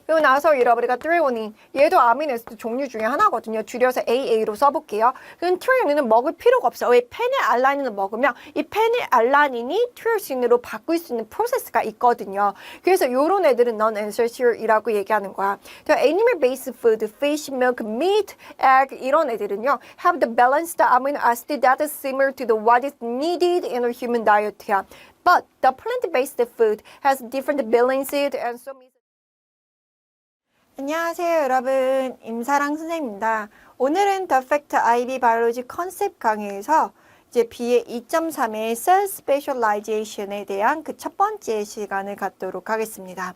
S1: 그리고 나서 우리가 트레오닌, 얘도 아미노 애시드 종류 중에 하나거든요. 줄여서 AA로 써볼게요. 그럼 트레오닌은 먹을 필요가 없어. 왜? 페닐알라닌을 먹으면 이 페닐알라닌이 트레오신으로 바꿀 수 있는 프로세스가 있거든요. 그래서 요런 애들은 non-essential이라고 얘기하는 거야. animal-based food, fish, milk, meat, egg 이런 애들은요 have the balanced amino acid that is similar to the what is needed in a human diet. But the plant-based food has different balances and some 안녕하세요 여러분, 임사랑 선생님입니다. 오늘은 The Fact IB 바이올로지 컨셉 강의에서 이제 B의 2.3의 Cell Specialization에 대한 그 첫 번째 시간을 갖도록 하겠습니다.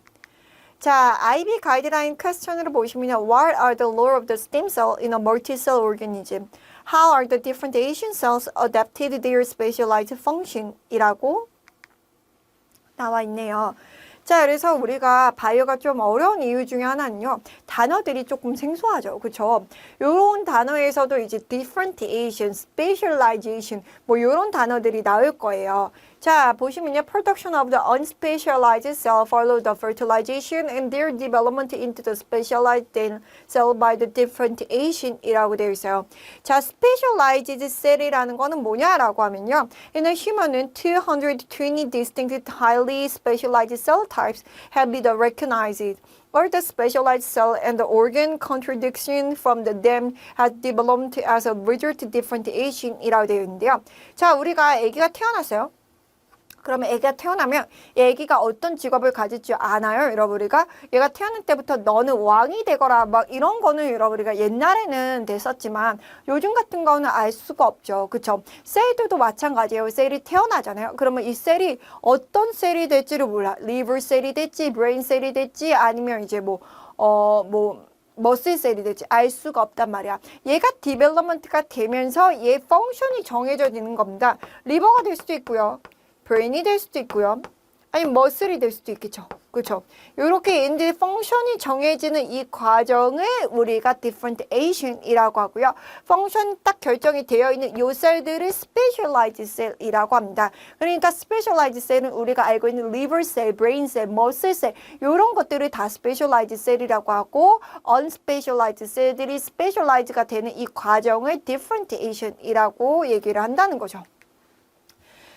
S1: 자, IB 가이드라인 퀘스천으로 보시면 What are the role of the stem cell in a multicell organism? How are the differentiation cells adapted their specialized function? 이라고 나와 있네요. 자, 그래서 우리가 바이오가 좀 어려운 이유 중에 하나는요. 단어들이 조금 생소하죠. 그쵸? 요런 단어에서도 이제 differentiation, specialization 뭐 요런 단어들이 나올 거예요. 자, 보시면요. Production of the unspecialized cell follow the fertilization and their development into the specialized cell by the differentiation 이라고 되어 있어요. 자, specialized cell이라는 거는 뭐냐라고 하면요. In a human은 220 distinct highly specialized cell types have been recognized. Or the specialized cell and the organ contradiction from the them has developed as a result of differentiation 이라고 되어 있는데요. 자, 우리가 아기가 태어났어요. 그러면 애기가 태어나면 애기가 어떤 직업을 가질 줄 아나요? 여러분 우리가 얘가 태어날 때부터 너는 왕이 되거라 막 이런 거는 여러분 우리가 옛날에는 됐었지만 요즘 같은 거는 알 수가 없죠. 그쵸? 셀들도 마찬가지예요. 셀이 태어나잖아요. 그러면 이 셀이 어떤 셀이 될지를 몰라. 리버 셀이 될지 브레인 셀이 될지 아니면 이제 머슬 셀이 될지 알 수가 없단 말이야. 얘가 디벨롭먼트가 되면서 얘 펑션이 정해져 있는 겁니다. 리버가 될 수도 있고요. 브레인이 될 수도 있고요. 아니면 머슬이 될 수도 있겠죠. 그렇죠? 이렇게 얘네들의 펑션이 정해지는 이 과정을 우리가 differentiation이라고 하고요. 펑션이 딱 결정이 되어 있는 이 셀들을 specialized cell이라고 합니다. 그러니까 specialized cell은 우리가 알고 있는 liver cell, brain cell, muscle cell 이런 것들을 다 specialized cell이라고 하고 unspecialized cell들이 specialized가 되는 이 과정을 differentiation이라고 얘기를 한다는 거죠.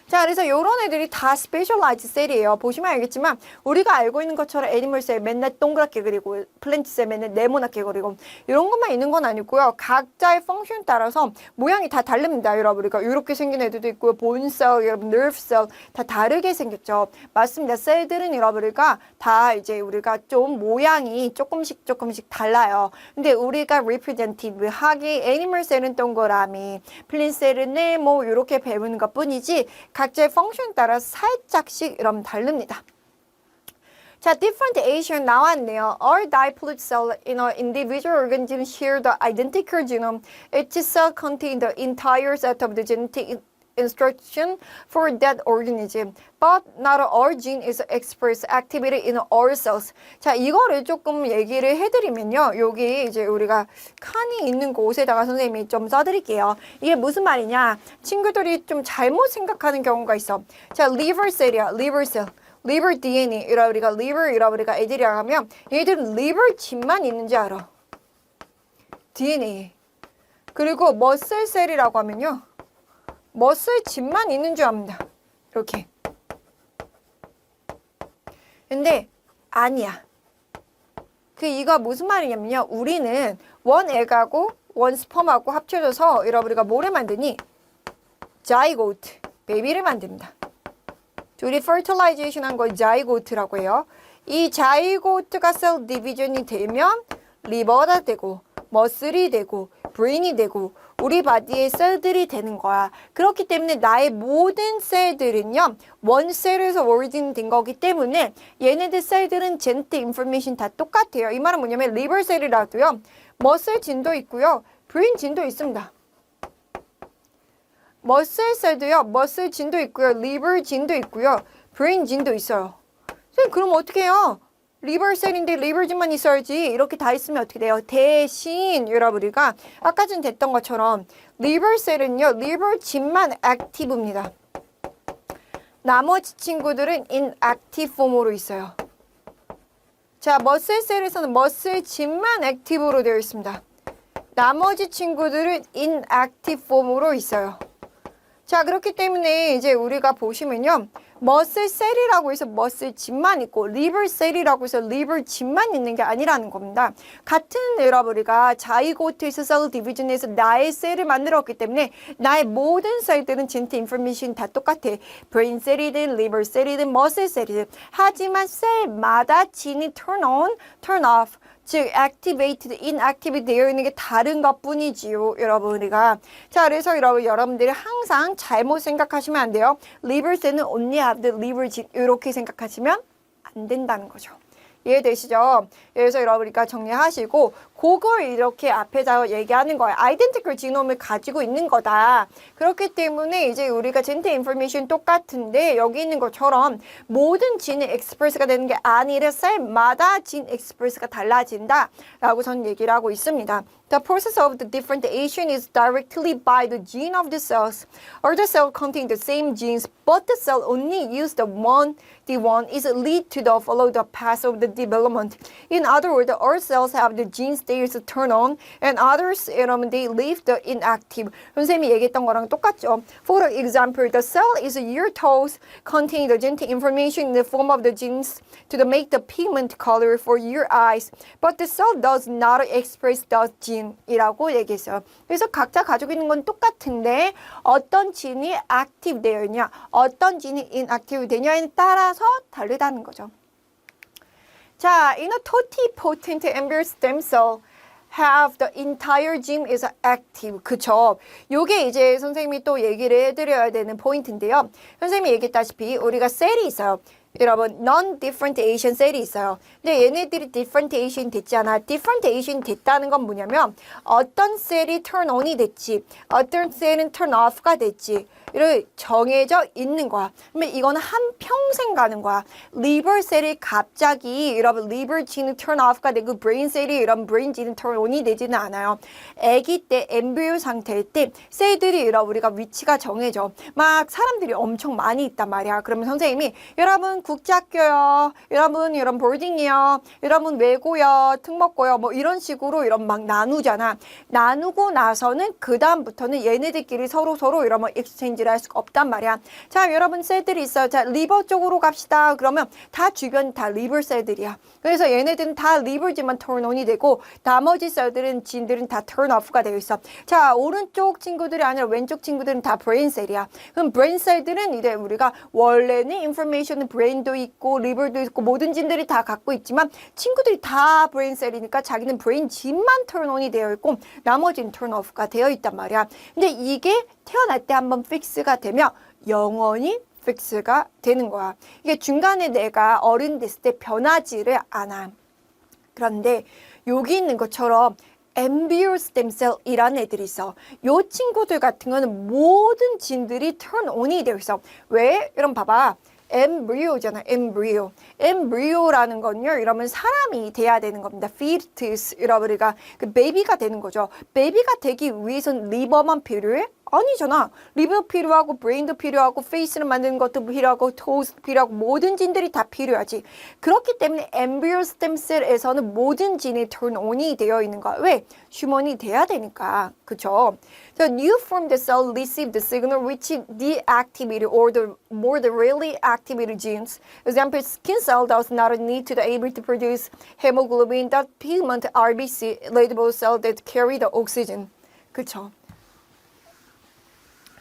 S1: 자, 그래서 요런 애들이 다 스페셜라이즈 셀이에요. 보시면 알겠지만 우리가 알고 있는 것처럼 애니멀 셀 맨날 동그랗게 그리고 플랜트 셀 맨날 네모나게 그리고 이런 것만 있는 건 아니고요. 각자의 펑션에 따라서 모양이 다 다릅니다. 여러분 우리가 이렇게 생긴 애들도 있고요. 본셀, 여러분 nerve 셀 다 다르게 생겼죠. 맞습니다. 셀들은 여러분 우리가 다 이제 우리가 좀 모양이 조금씩 달라요. 근데 우리가 representative 하기 애니멀 셀은 동그라미, 플랜트 셀은 네모 이렇게 배우는 것뿐이지 각자의 펑션에 따라 살짝씩 이러면 다릅니다. 자, differentiation 나왔네요. All diploid cells in an individual organism share the identical genome. Each cell contains the entire set of the genetic instruction for that organism. But not all gene is expressed actively in all cells. 자, 이거를 조금 얘기를 해드리면요. 여기 이제 우리가 칸이 있는 곳에다가 선생님이 좀 써드릴게요. 이게 무슨 말이냐. 친구들이 좀 잘못 생각하는 경우가 있어. 자, liver cell이야. liver cell. liver DNA 우리가 liver 우리가 애들이라고 하면 얘들은 liver 집만 있는지 알아. DNA. 그리고 머슬 셀이라고 하면요. 머슬 집만 있는 줄 압니다. 이렇게. 근데 아니야. 이거 무슨 말이냐면요. 우리는 원 에그하고 원 스펌하고 합쳐져서 우리가 뭐를 만드니? 자이고트, 베이비를 만듭니다. 둘이 fertilization 한 걸 자이고트라고 해요. 이 자이고트가 셀 디비전이 되면 리버가 되고 머슬이 되고 브레인이 되고 우리 바디의 셀들이 되는 거야. 그렇기 때문에 나의 모든 셀들은요. 원 셀에서 오리진 된 거기 때문에 얘네들 셀들은 제네틱 인포메이션 다 똑같아요. 이 말은 뭐냐면 리버 셀이라도요. 머슬 진도 있고요. 브레인 진도 있습니다. 머슬 셀도요. 머슬 진도 있고요. 리버 진도 있고요. 브레인 진도 있어요. 선생님 그럼 어떻게 해요? 리버 셀인데 리버 진만 있어야지. 이렇게 다 있으면 어떻게 돼요? 대신 여러분이가 아까 전 됐던 것처럼 리버 셀은요. 리버 진만 액티브입니다. 나머지 친구들은 inactive 폼으로 있어요. 자, 머슬 셀에서는 머슬 진만 액티브로 되어 있습니다. 나머지 친구들은 inactive 폼으로 있어요. 자, 그렇기 때문에 이제 우리가 보시면요. 머슬 셀이라고 해서 머슬 집만 있고 리버 셀이라고 해서 리버 집만 있는 게 아니라는 겁니다. 같은 우리가 자이고트에서 셀 디비전에서 나의 셀을 만들었기 때문에 나의 모든 셀들은 진짜 인포메이션 다 똑같아. 브레인 셀이든 리버 셀이든 머슬 셀이든 하지만 셀마다 진이 turn on, turn off 즉 activated, inactive 되어 있는 게 다른 것뿐이지요. 여러분이가 자 그래서 여러분들이 항상 잘못 생각하시면 안 돼요. liver 셀은 only have the liver gene 이렇게 생각하시면 안 된다는 거죠. 이해되시죠? 그래서 여러분이가 정리하시고 그걸 이렇게 앞에서 얘기하는 거예요. 아이덴티컬 지놈을 가지고 있는 거다. 그렇기 때문에 이제 우리가 젠트 인포메이션 똑같은데 여기 있는 것처럼 모든 진이 엑스프레스가 되는 게 아니라 셀마다 진 엑스프레스가 달라진다 라고 저는 얘기를 하고 있습니다. The process of the differentiation is directly by the gene of the cells. All the cells contain the same genes, but the cell only use the one is lead to the follow the path of the development. In other words, all cells have the gene states turn on, and others, they leave the inactive. 선생님이 얘기했던 거랑 똑같죠. For example, the cell is your toes contain the genetic information in the form of the genes to make the pigment color for your eyes, but the cell does not express the gene. 이라고 얘기했어요. 그래서 각자 가지고 있는 건 똑같은데 어떤 진이 액티브 되어 있냐, 어떤 진이 인액티브 되냐에 따라서 다르다는 거죠. 자, in a totipotent embryo stem cell have the entire gene is active. 그쵸? 요게 이제 선생님이 또 얘기를 해드려야 되는 포인트인데요. 선생님이 얘기했다시피 우리가 셀이 있어요. 여러분, non-differentiation 셀이 있어요. 근데 얘네들이 differentiation 됐잖아. differentiation 됐다는 건 뭐냐면 어떤 셀이 turn on이 됐지, 어떤 셀은 turn off가 됐지. 를 정해져 있는 거야. 그러면 이거는 한평생 가는 거야. 리버 셀이 갑자기 여러분 리버 진이 turn off가 되고 브레인 셀이 여러분 브레인 진이 turn on이 되지는 않아요. 아기 때 엠브리오 상태일 때 셀들이 여러분 우리가 위치가 정해져. 막 사람들이 엄청 많이 있단 말이야. 그러면 선생님이 여러분 국제학교요, 여러분 보딩이요, 여러분 외고요, 특목고요, 뭐 이런 식으로 이런 막 나누잖아. 나누고 나서는 그 다음부터는 얘네들끼리 서로 이런 뭐 익스체인지 할 수가 없단 말이야. 자, 여러분 셀들이 있어요. 자, 리버 쪽으로 갑시다. 그러면 다 주변 다 리버 셀들이야. 그래서 얘네들은 다 리버지만 turn on이 되고 나머지 셀들은 진들은 다 turn off가 되어 있어. 자, 오른쪽 친구들이 아니라 왼쪽 친구들은 다 브레인 셀이야. 그럼 브레인 셀들은 이제 우리가 원래는 인포메이션은 브레인도 있고 리버도 있고 모든 진들이 다 갖고 있지만 친구들이 다 브레인 셀이니까 자기는 브레인 진만 turn on이 되어 있고 나머지는 turn off가 되어 있단 말이야. 근데 이게 태어날 때 한번 픽스가 되면 영원히 픽스가 되는 거야. 이게 중간에 내가 어른 됐을 때 변하지를 않아. 그런데 여기 있는 것처럼 엠브리오 스템셀이라는 애들이 있어. 요 친구들 같은 거는 모든 진들이 turn on이 되어 있어. 왜? 여러분 봐봐. 엠브리오잖아. 엠브리오라는 건요. 이러면 사람이 돼야 되는 겁니다. fetus. 여러분 우리가 그 베이비가 되는 거죠. 베이비가 되기 위해서는 리버만 필요해? 아니잖아. 리버도 필요하고 브레인도 필요하고 페이스를 만드는 것도 필요하고 토스도 필요하고 모든 진들이 다 필요하지. 그렇기 때문에 엠브리오 스템셀에서는 모든 진이 턴온이 되어 있는 거야. 왜? 휴먼이 돼야 되니까. 그쵸? The new form the cell receive the signal which deactivated or the more the rarely activated genes. Example, skin cell does not need to be able to produce hemoglobin that pigment RBC, red blood cell that carry the oxygen. 그쵸?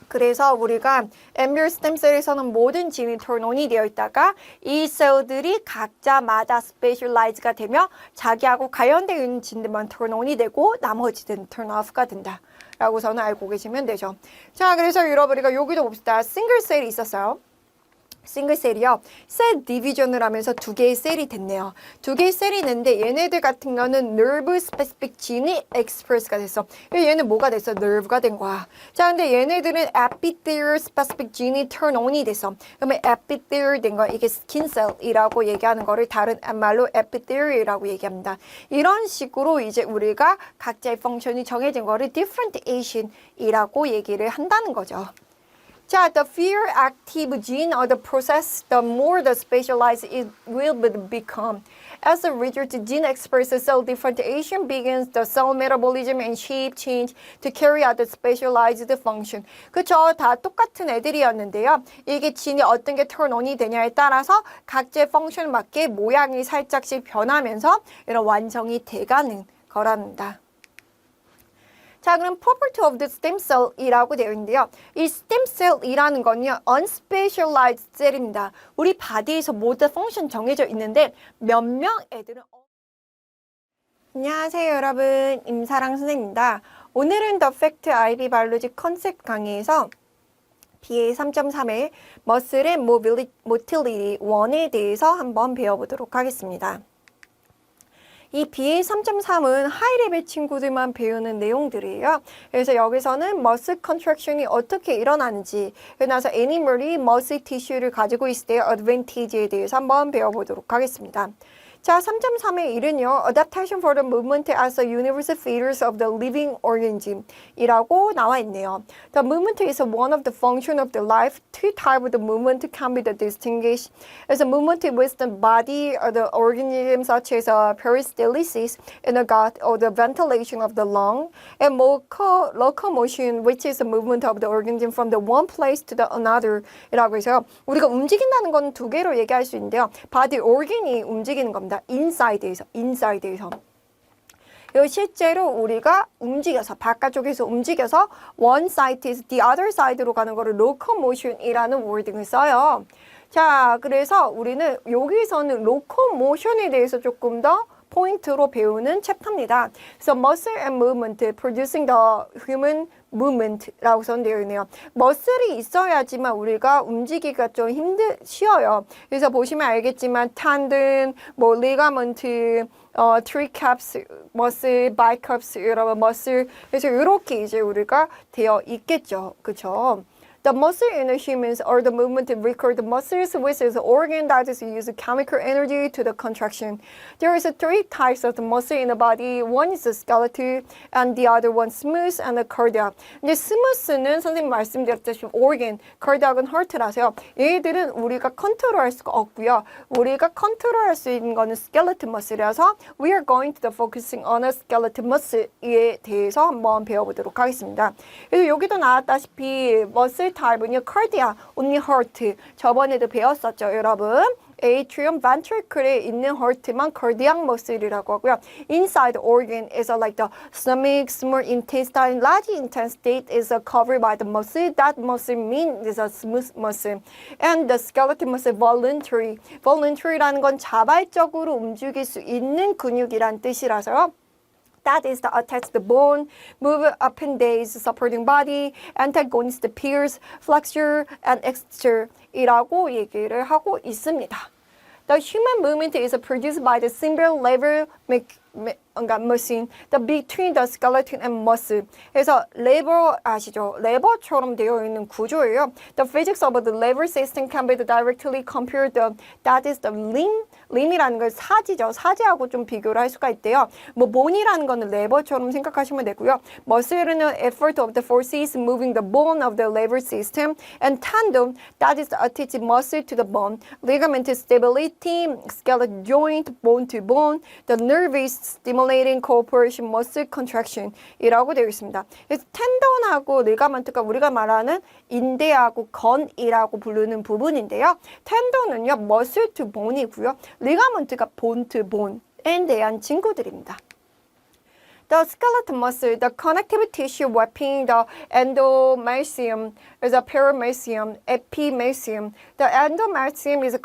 S1: 그래서 우리가 엠브리오 스템셀에서는 모든 진이 턴온이 되어 있다가 이 셀들이 각자마다 스페셜라이즈가 되며 자기하고 관련되어 있는 진들만 턴온이 되고 나머지는 턴오프가 된다. 라고서는 알고 계시면 되죠. 자, 그래서 여러분이가 여기도 봅시다. 싱글셀이 있었어요. 싱글셀이요. 셀 디비전을 하면서 두 개의 셀이 됐네요. 두 개의 셀이 있는데 얘네들 같은 거는 nerve specific gene이 express가 됐어. 얘는 뭐가 됐어? nerve가 된 거야. 자, 근데 얘네들은 epithelial specific gene이 turn on이 됐어. 그러면 epithelial 된 거, 이게 skincel이라고 얘기하는 거를 다른 말로 epithelial이라고 얘기합니다. 이런 식으로 이제 우리가 각자의 펑션이 정해진 거를 differentiation이라고 얘기를 한다는 거죠. 자, the fewer active gene or the process, the more the specialized it will become. As a result, the gene expresses cell differentiation begins the cell metabolism and shape change to carry out the specialized function. 그쵸? 다 똑같은 애들이었는데요. 이게 진이 어떤 게 턴온이 되냐에 따라서 각자의 펑션에 맞게 모양이 살짝씩 변하면서 이런 완성이 돼가는 거랍니다. 자, 그럼 property of the stem cell이라고 되어 있는데요. 이 stem cell이라는 건요, unspecialized cell입니다. 우리 바디에서 모두 펑션 정해져 있는데 몇 명 애들은 안녕하세요, 여러분. 임사랑 선생님입니다. 오늘은 The Fact IB 바이올로지 컨셉 강의에서 BA 3.3의 머슬의 motility 1에 대해서 한번 배워보도록 하겠습니다. 이 BA 3.3은 하이레벨 친구들만 배우는 내용들이에요. 그래서 여기서는 머슬 컨트랙션이 어떻게 일어나는지, 그래서 애니멀이 머슬 티슈를 가지고 있을 때의 어드밴티지에 대해서 한번 배워보도록 하겠습니다. 자, 3.3의 1은요. Adaptation for the movement as a universal features of the living organism 이라고 나와 있네요. The movement is one of the function of the life. Two types of the movement can be distinguished as a movement with the body of the organism such as peristalsis in the gut or the ventilation of the lung, and locomotion which is the movement of the organism from the one place to the another 이라고 해서 우리가 움직인다는 건 두 개로 얘기할 수 있는데요. body organ이 움직이는 겁니다. 인사이드에서. 실제로 우리가 움직여서 바깥쪽에서 움직여서 one side에서 the other side로 가는 거를 locomotion이라는 wording을 써요. 자, 그래서 우리는 여기서는 locomotion에 대해서 조금 더 포인트로 배우는 챕터입니다. 그래서 muscle and movement producing the human movement라고 선되어 있네요. 머슬이 있어야지만 우리가 움직이기가 좀 쉬워요. 그래서 보시면 알겠지만 탄든, 뭐 리가먼트, 트리캡스, 머슬, 바이캅스, 여러분 머슬, 그래서 이렇게 이제 우리가 되어 있겠죠, 그렇죠? The muscle in the humans are the movement that record the muscles, which is the organ that is use chemical energy to the contraction. There is three types of the muscle in the body. One is the skeleton, and the other one smooth and the cardiac. 근데 smooth는 선생님 말씀드렸듯이 organ, cardiac은 heart라서요. 얘들은 우리가 컨트롤할 수가 없고요. 우리가 컨트롤할 수 있는 거는 skeleton muscle이라서 we are going to be focusing on a skeleton muscle에 대해서 한번 배워보도록 하겠습니다. 그래서 여기도 나왔다시피 muscle 타입은요, cardiac, only heart. 저번에도 배웠었죠, 여러분. atrium ventricule에 있는 heart만 cardiac muscle이라고 하고요. Inside organ is like the stomach, small intestine, large intestine is covered by the muscle. That muscle means is a smooth muscle. And the skeleton muscle voluntary. voluntary라는 건 자발적으로 움직일 수 있는 근육이란 뜻이라서요. That is the attached bone, move up and down, supporting body, antagonist peers, flexure and extensor 이라고 얘기를 하고 있습니다. The human movement is produced by the simple lever 그러니까 machine, the between the skeleton and muscle. 그래서 레버 아시죠? 레버처럼 되어 있는 구조예요. The physics of the lever system can be directly compared to that is the limb. lim이라는 걸 사지죠. 사지하고 좀 비교를 할 수가 있대요. 뭐 bone이라는 거는 레버처럼 생각하시면 되고요. muscle은 effort of the forces moving the bone of the lever system, and tendon that is the attached muscle to the bone. ligament stability, skeletal joint, bone to bone. The nerve is stimulating cooperation muscle contraction 이라고 되어 있습니다. 그래서 텐던하고 리가먼트가 우리가 말하는 인대하고 건이라고 부르는 부분인데요. 텐던은요, muscle to bone이고요. 리가먼트가 bone to bone에 대한 친구들입니다. The skeletal muscle, the connective tissue wrapping the endometrium is a perimysium, epimysium. The endometrium is a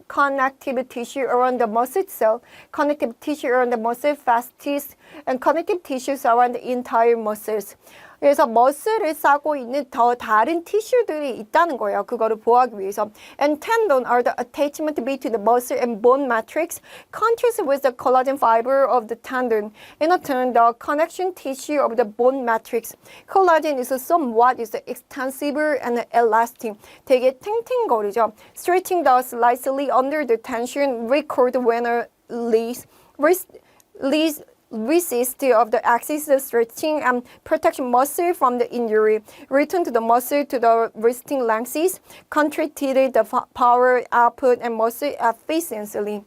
S1: connective tissue around the muscle cell, connective tissue around the muscle fasciitis, and connective tissues around the entire muscles. 그래서 머슬을 싸고 있는 더 다른 티슈들이 있다는 거예요. 그거를 보호하기 위해서. And tendon are the attachment between the muscle and bone matrix, contrast with the collagen fiber of the tendon. In turn, the connection tissue of the bone matrix. Collagen is somewhat extensive and elastic. 되게 탱탱거리죠. Stretching the slightly under the tension record when a resist of the axis stretching and protection muscle from the injury. Return to the muscle to the resting lengths, contracted the power output and muscle efficiently.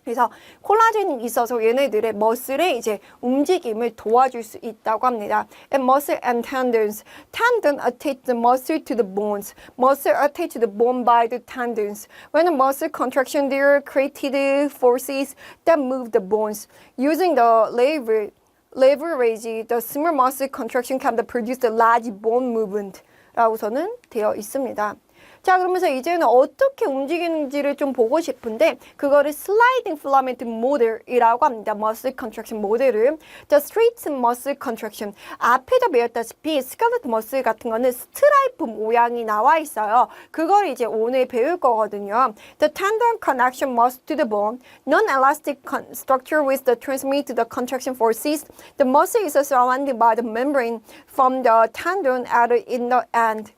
S1: 그래서 콜라겐이 있어서 얘네들의 머슬의 이제 움직임을 도와줄 수 있다고 합니다. And muscle and tendons. Tendon attach the muscle to the bones. Muscle attach the bone by the tendons. When a muscle contraction, there are created forces that move the bones. Using the leverage, the small muscle contraction can produce the large bone movement. 라고서는 되어 있습니다. 자, 그러면서 이제는 어떻게 움직이는지를 좀 보고 싶은데 그거를 슬라이딩 필라멘트 모델이라고 합니다. muscle contraction 모델을. The straight muscle contraction. 앞에도 배웠다시피 스켈레트 머슬 같은 거는 스트라이프 모양이 나와 있어요. 그걸 이제 오늘 배울 거거든요. The tendon connection muscle to the bone. Non-elastic structure with the transmit the contraction forces. The muscle is surrounded by the membrane from the tendon at the inner end.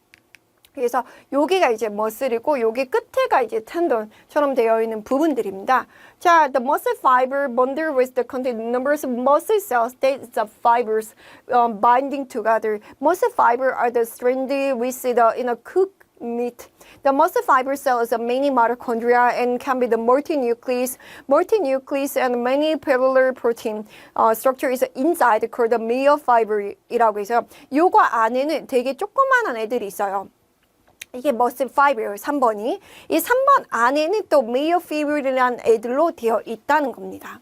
S1: 그래서 여기가 이제 머슬이고 여기 끝에가 이제 텐던처럼 되어 있는 부분들입니다. 자, the muscle fiber bundle with the contained numbers of muscle cells, states of fibers binding together. Muscle fiber are the strand with the inner cooked meat. The muscle fiber cell is a mini mitochondria and can be the multinucleus and many parallel protein structure is inside called the myofiber이라고 해서 요거 안에는 되게 조그마한 애들이 있어요. 이게 muscle fiber 3번이 이 3번 안에는 또 myofibrill이라는 애들로 되어 있다는 겁니다.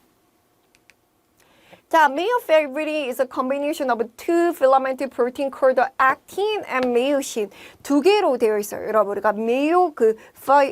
S1: 자, myofibril is a combination of two filamented protein called actin and myosin. 두 개로 되어 있어요. 여러분, 우리가 myo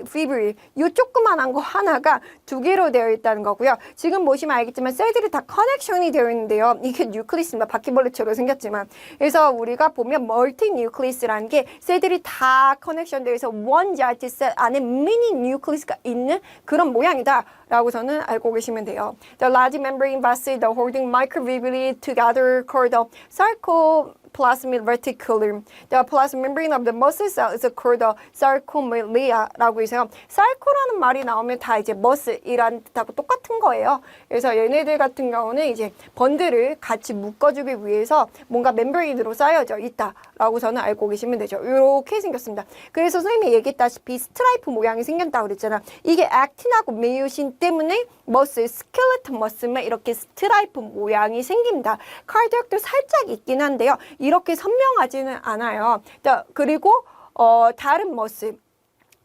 S1: fibril 이 조그만한 거 하나가 두 개로 되어 있다는 거고요. 지금 보시면 알겠지만 셀들이 다 커넥션이 되어 있는데요. 이게 뉴클리스입니다. 바퀴벌레처럼 생겼지만. 그래서 우리가 보면 멀티 뉴클리스라는 게 셀들이 다 커넥션 되어 있어 원 자체 셀 안에 미니 뉴클리스가 있는 그런 모양이다. 라고서는 알고 계시면 돼요. The large membrane vessel, the holding microvilli together called the sarcoplasmic reticulum. The plasma membrane of the muscle cell is called the sarcomylia라고 해서 sarco라는 말이 나오면 다 이제 muscle이라는 뜻하고 똑같은 거예요. 그래서 얘네들 같은 경우는 이제 번들을 같이 묶어주기 위해서 뭔가 멤브레인으로 쌓여져 있다라고 저는 알고 계시면 되죠. 이렇게 생겼습니다. 그래서 선생님이 얘기했다시피 스트라이프 모양이 생겼다고 그랬잖아. 이게 액틴하고 메요신 때문에 머슬, 스켈레톤 머슬만 이렇게 스트라이프 모양이 생깁니다. 카디악도 살짝 있긴 한데요. 이렇게 선명하지는 않아요. 그리고 다른 머슬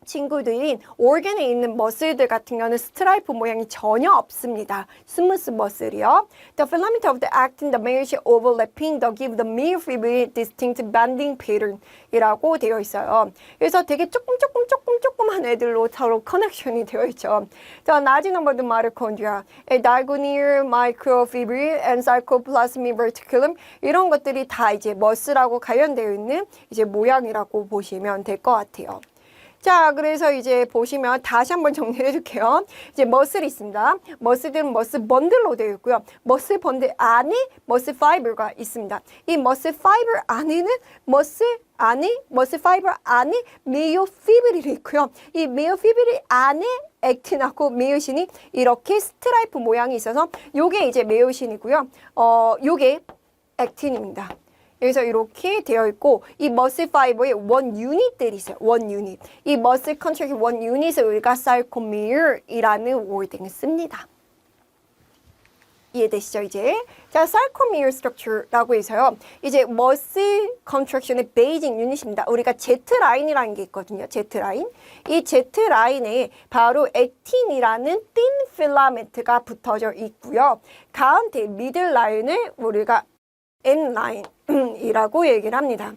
S1: 친구들인 organ에 있는 머슬들 같은 경우는 스트라이프 모양이 전혀 없습니다. 스무스 머슬이요. The filament of the actin, the myosin overlapping, the give the myofibril distinct bending pattern 이라고 되어 있어요. 그래서 되게 조그만 애들로 서로 커넥션이 되어 있죠. The large number of mitochondria, a diagonal microfibril and sarcoplasmic reticulum 이런 것들이 다 이제 머슬하고 관련되어 있는 이제 모양이라고 보시면 될 것 같아요. 자, 그래서 이제 보시면 다시 한번 정리해 줄게요. 이제 머슬이 있습니다. 머슬들은 머슬 번들로 되어 있고요. 머슬 번들 안에 머슬 파이버가 있습니다. 이 머슬 파이버 안에는 머슬 파이버 안에 미오피브릴이 있고요. 이 미오피브릴 안에 액틴하고 미오신이 이렇게 스트라이프 모양이 있어서 요게 이제 미오신이고요. 요게 액틴입니다. 여기서 이렇게 되어 있고 이 머슬 파이버의 원 유닛들이 있어요. 원 유닛. 이 머슬 컨트랙트 원 유닛을 우리가 sarcomere이라는 워딩을 씁니다. 이해되시죠, 이제? 자, sarcomere structure라고 해서요. 이제 머슬 컨트랙션의 베이직 유닛입니다. 우리가 Z라인이라는 게 있거든요. Z라인. 이 Z라인에 바로 액틴이라는 thin filament가 붙어져 있고요. 가운데 미들 라인을 우리가 N라인이라고 얘기를 합니다.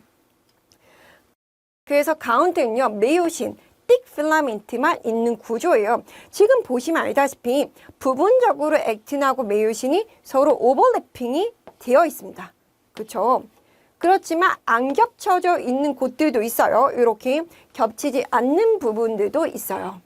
S1: 그래서 가운데는요, 메요신, 틱 필라멘트만 있는 구조예요. 지금 보시면 알다시피 부분적으로 액틴하고 메요신이 서로 오버래핑이 되어 있습니다. 그렇죠? 그렇지만 안 겹쳐져 있는 곳들도 있어요. 이렇게 겹치지 않는 부분들도 있어요.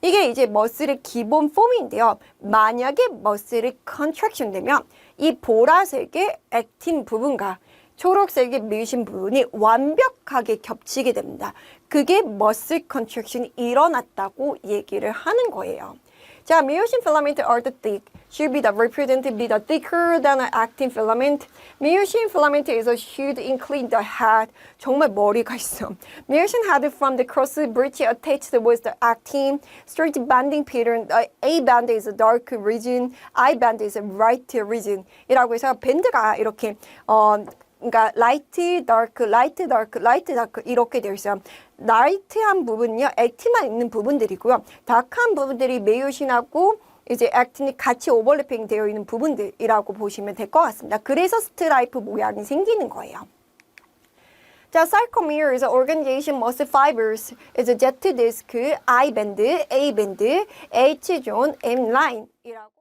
S1: 이게 이제 머슬의 기본 폼인데요. 만약에 머슬이 컨트랙션 되면 이 보라색의 액틴 부분과 초록색의 미신 부분이 완벽하게 겹치게 됩니다. 그게 머슬 컨트랙션이 일어났다고 얘기를 하는 거예요. 자, myosin filament are the thick. Should be the represented be the thicker than an actin filament. Myosin filament is a should include the head. 정말 머리가 있어. Myosin head from the cross bridge attached with the actin. Straight banding pattern. The A band is a dark region. I band is a light region. 이라고 해서 밴드가 이렇게 그러니까 라이트, 다크, 라이트, 다크, 라이트, 다크 이렇게 되어 있어요. 라이트한 부분은요, 액틴만 있는 부분들이고요. 다크한 부분들이 메요신하고 이제 액틴이 같이 오버래핑 되어 있는 부분들이라고 보시면 될 것 같습니다. 그래서 스트라이프 모양이 생기는 거예요. 자, sarcomere is an organization muscle fibers. is a Z disc, I band, A band, H zone, M line 이라고.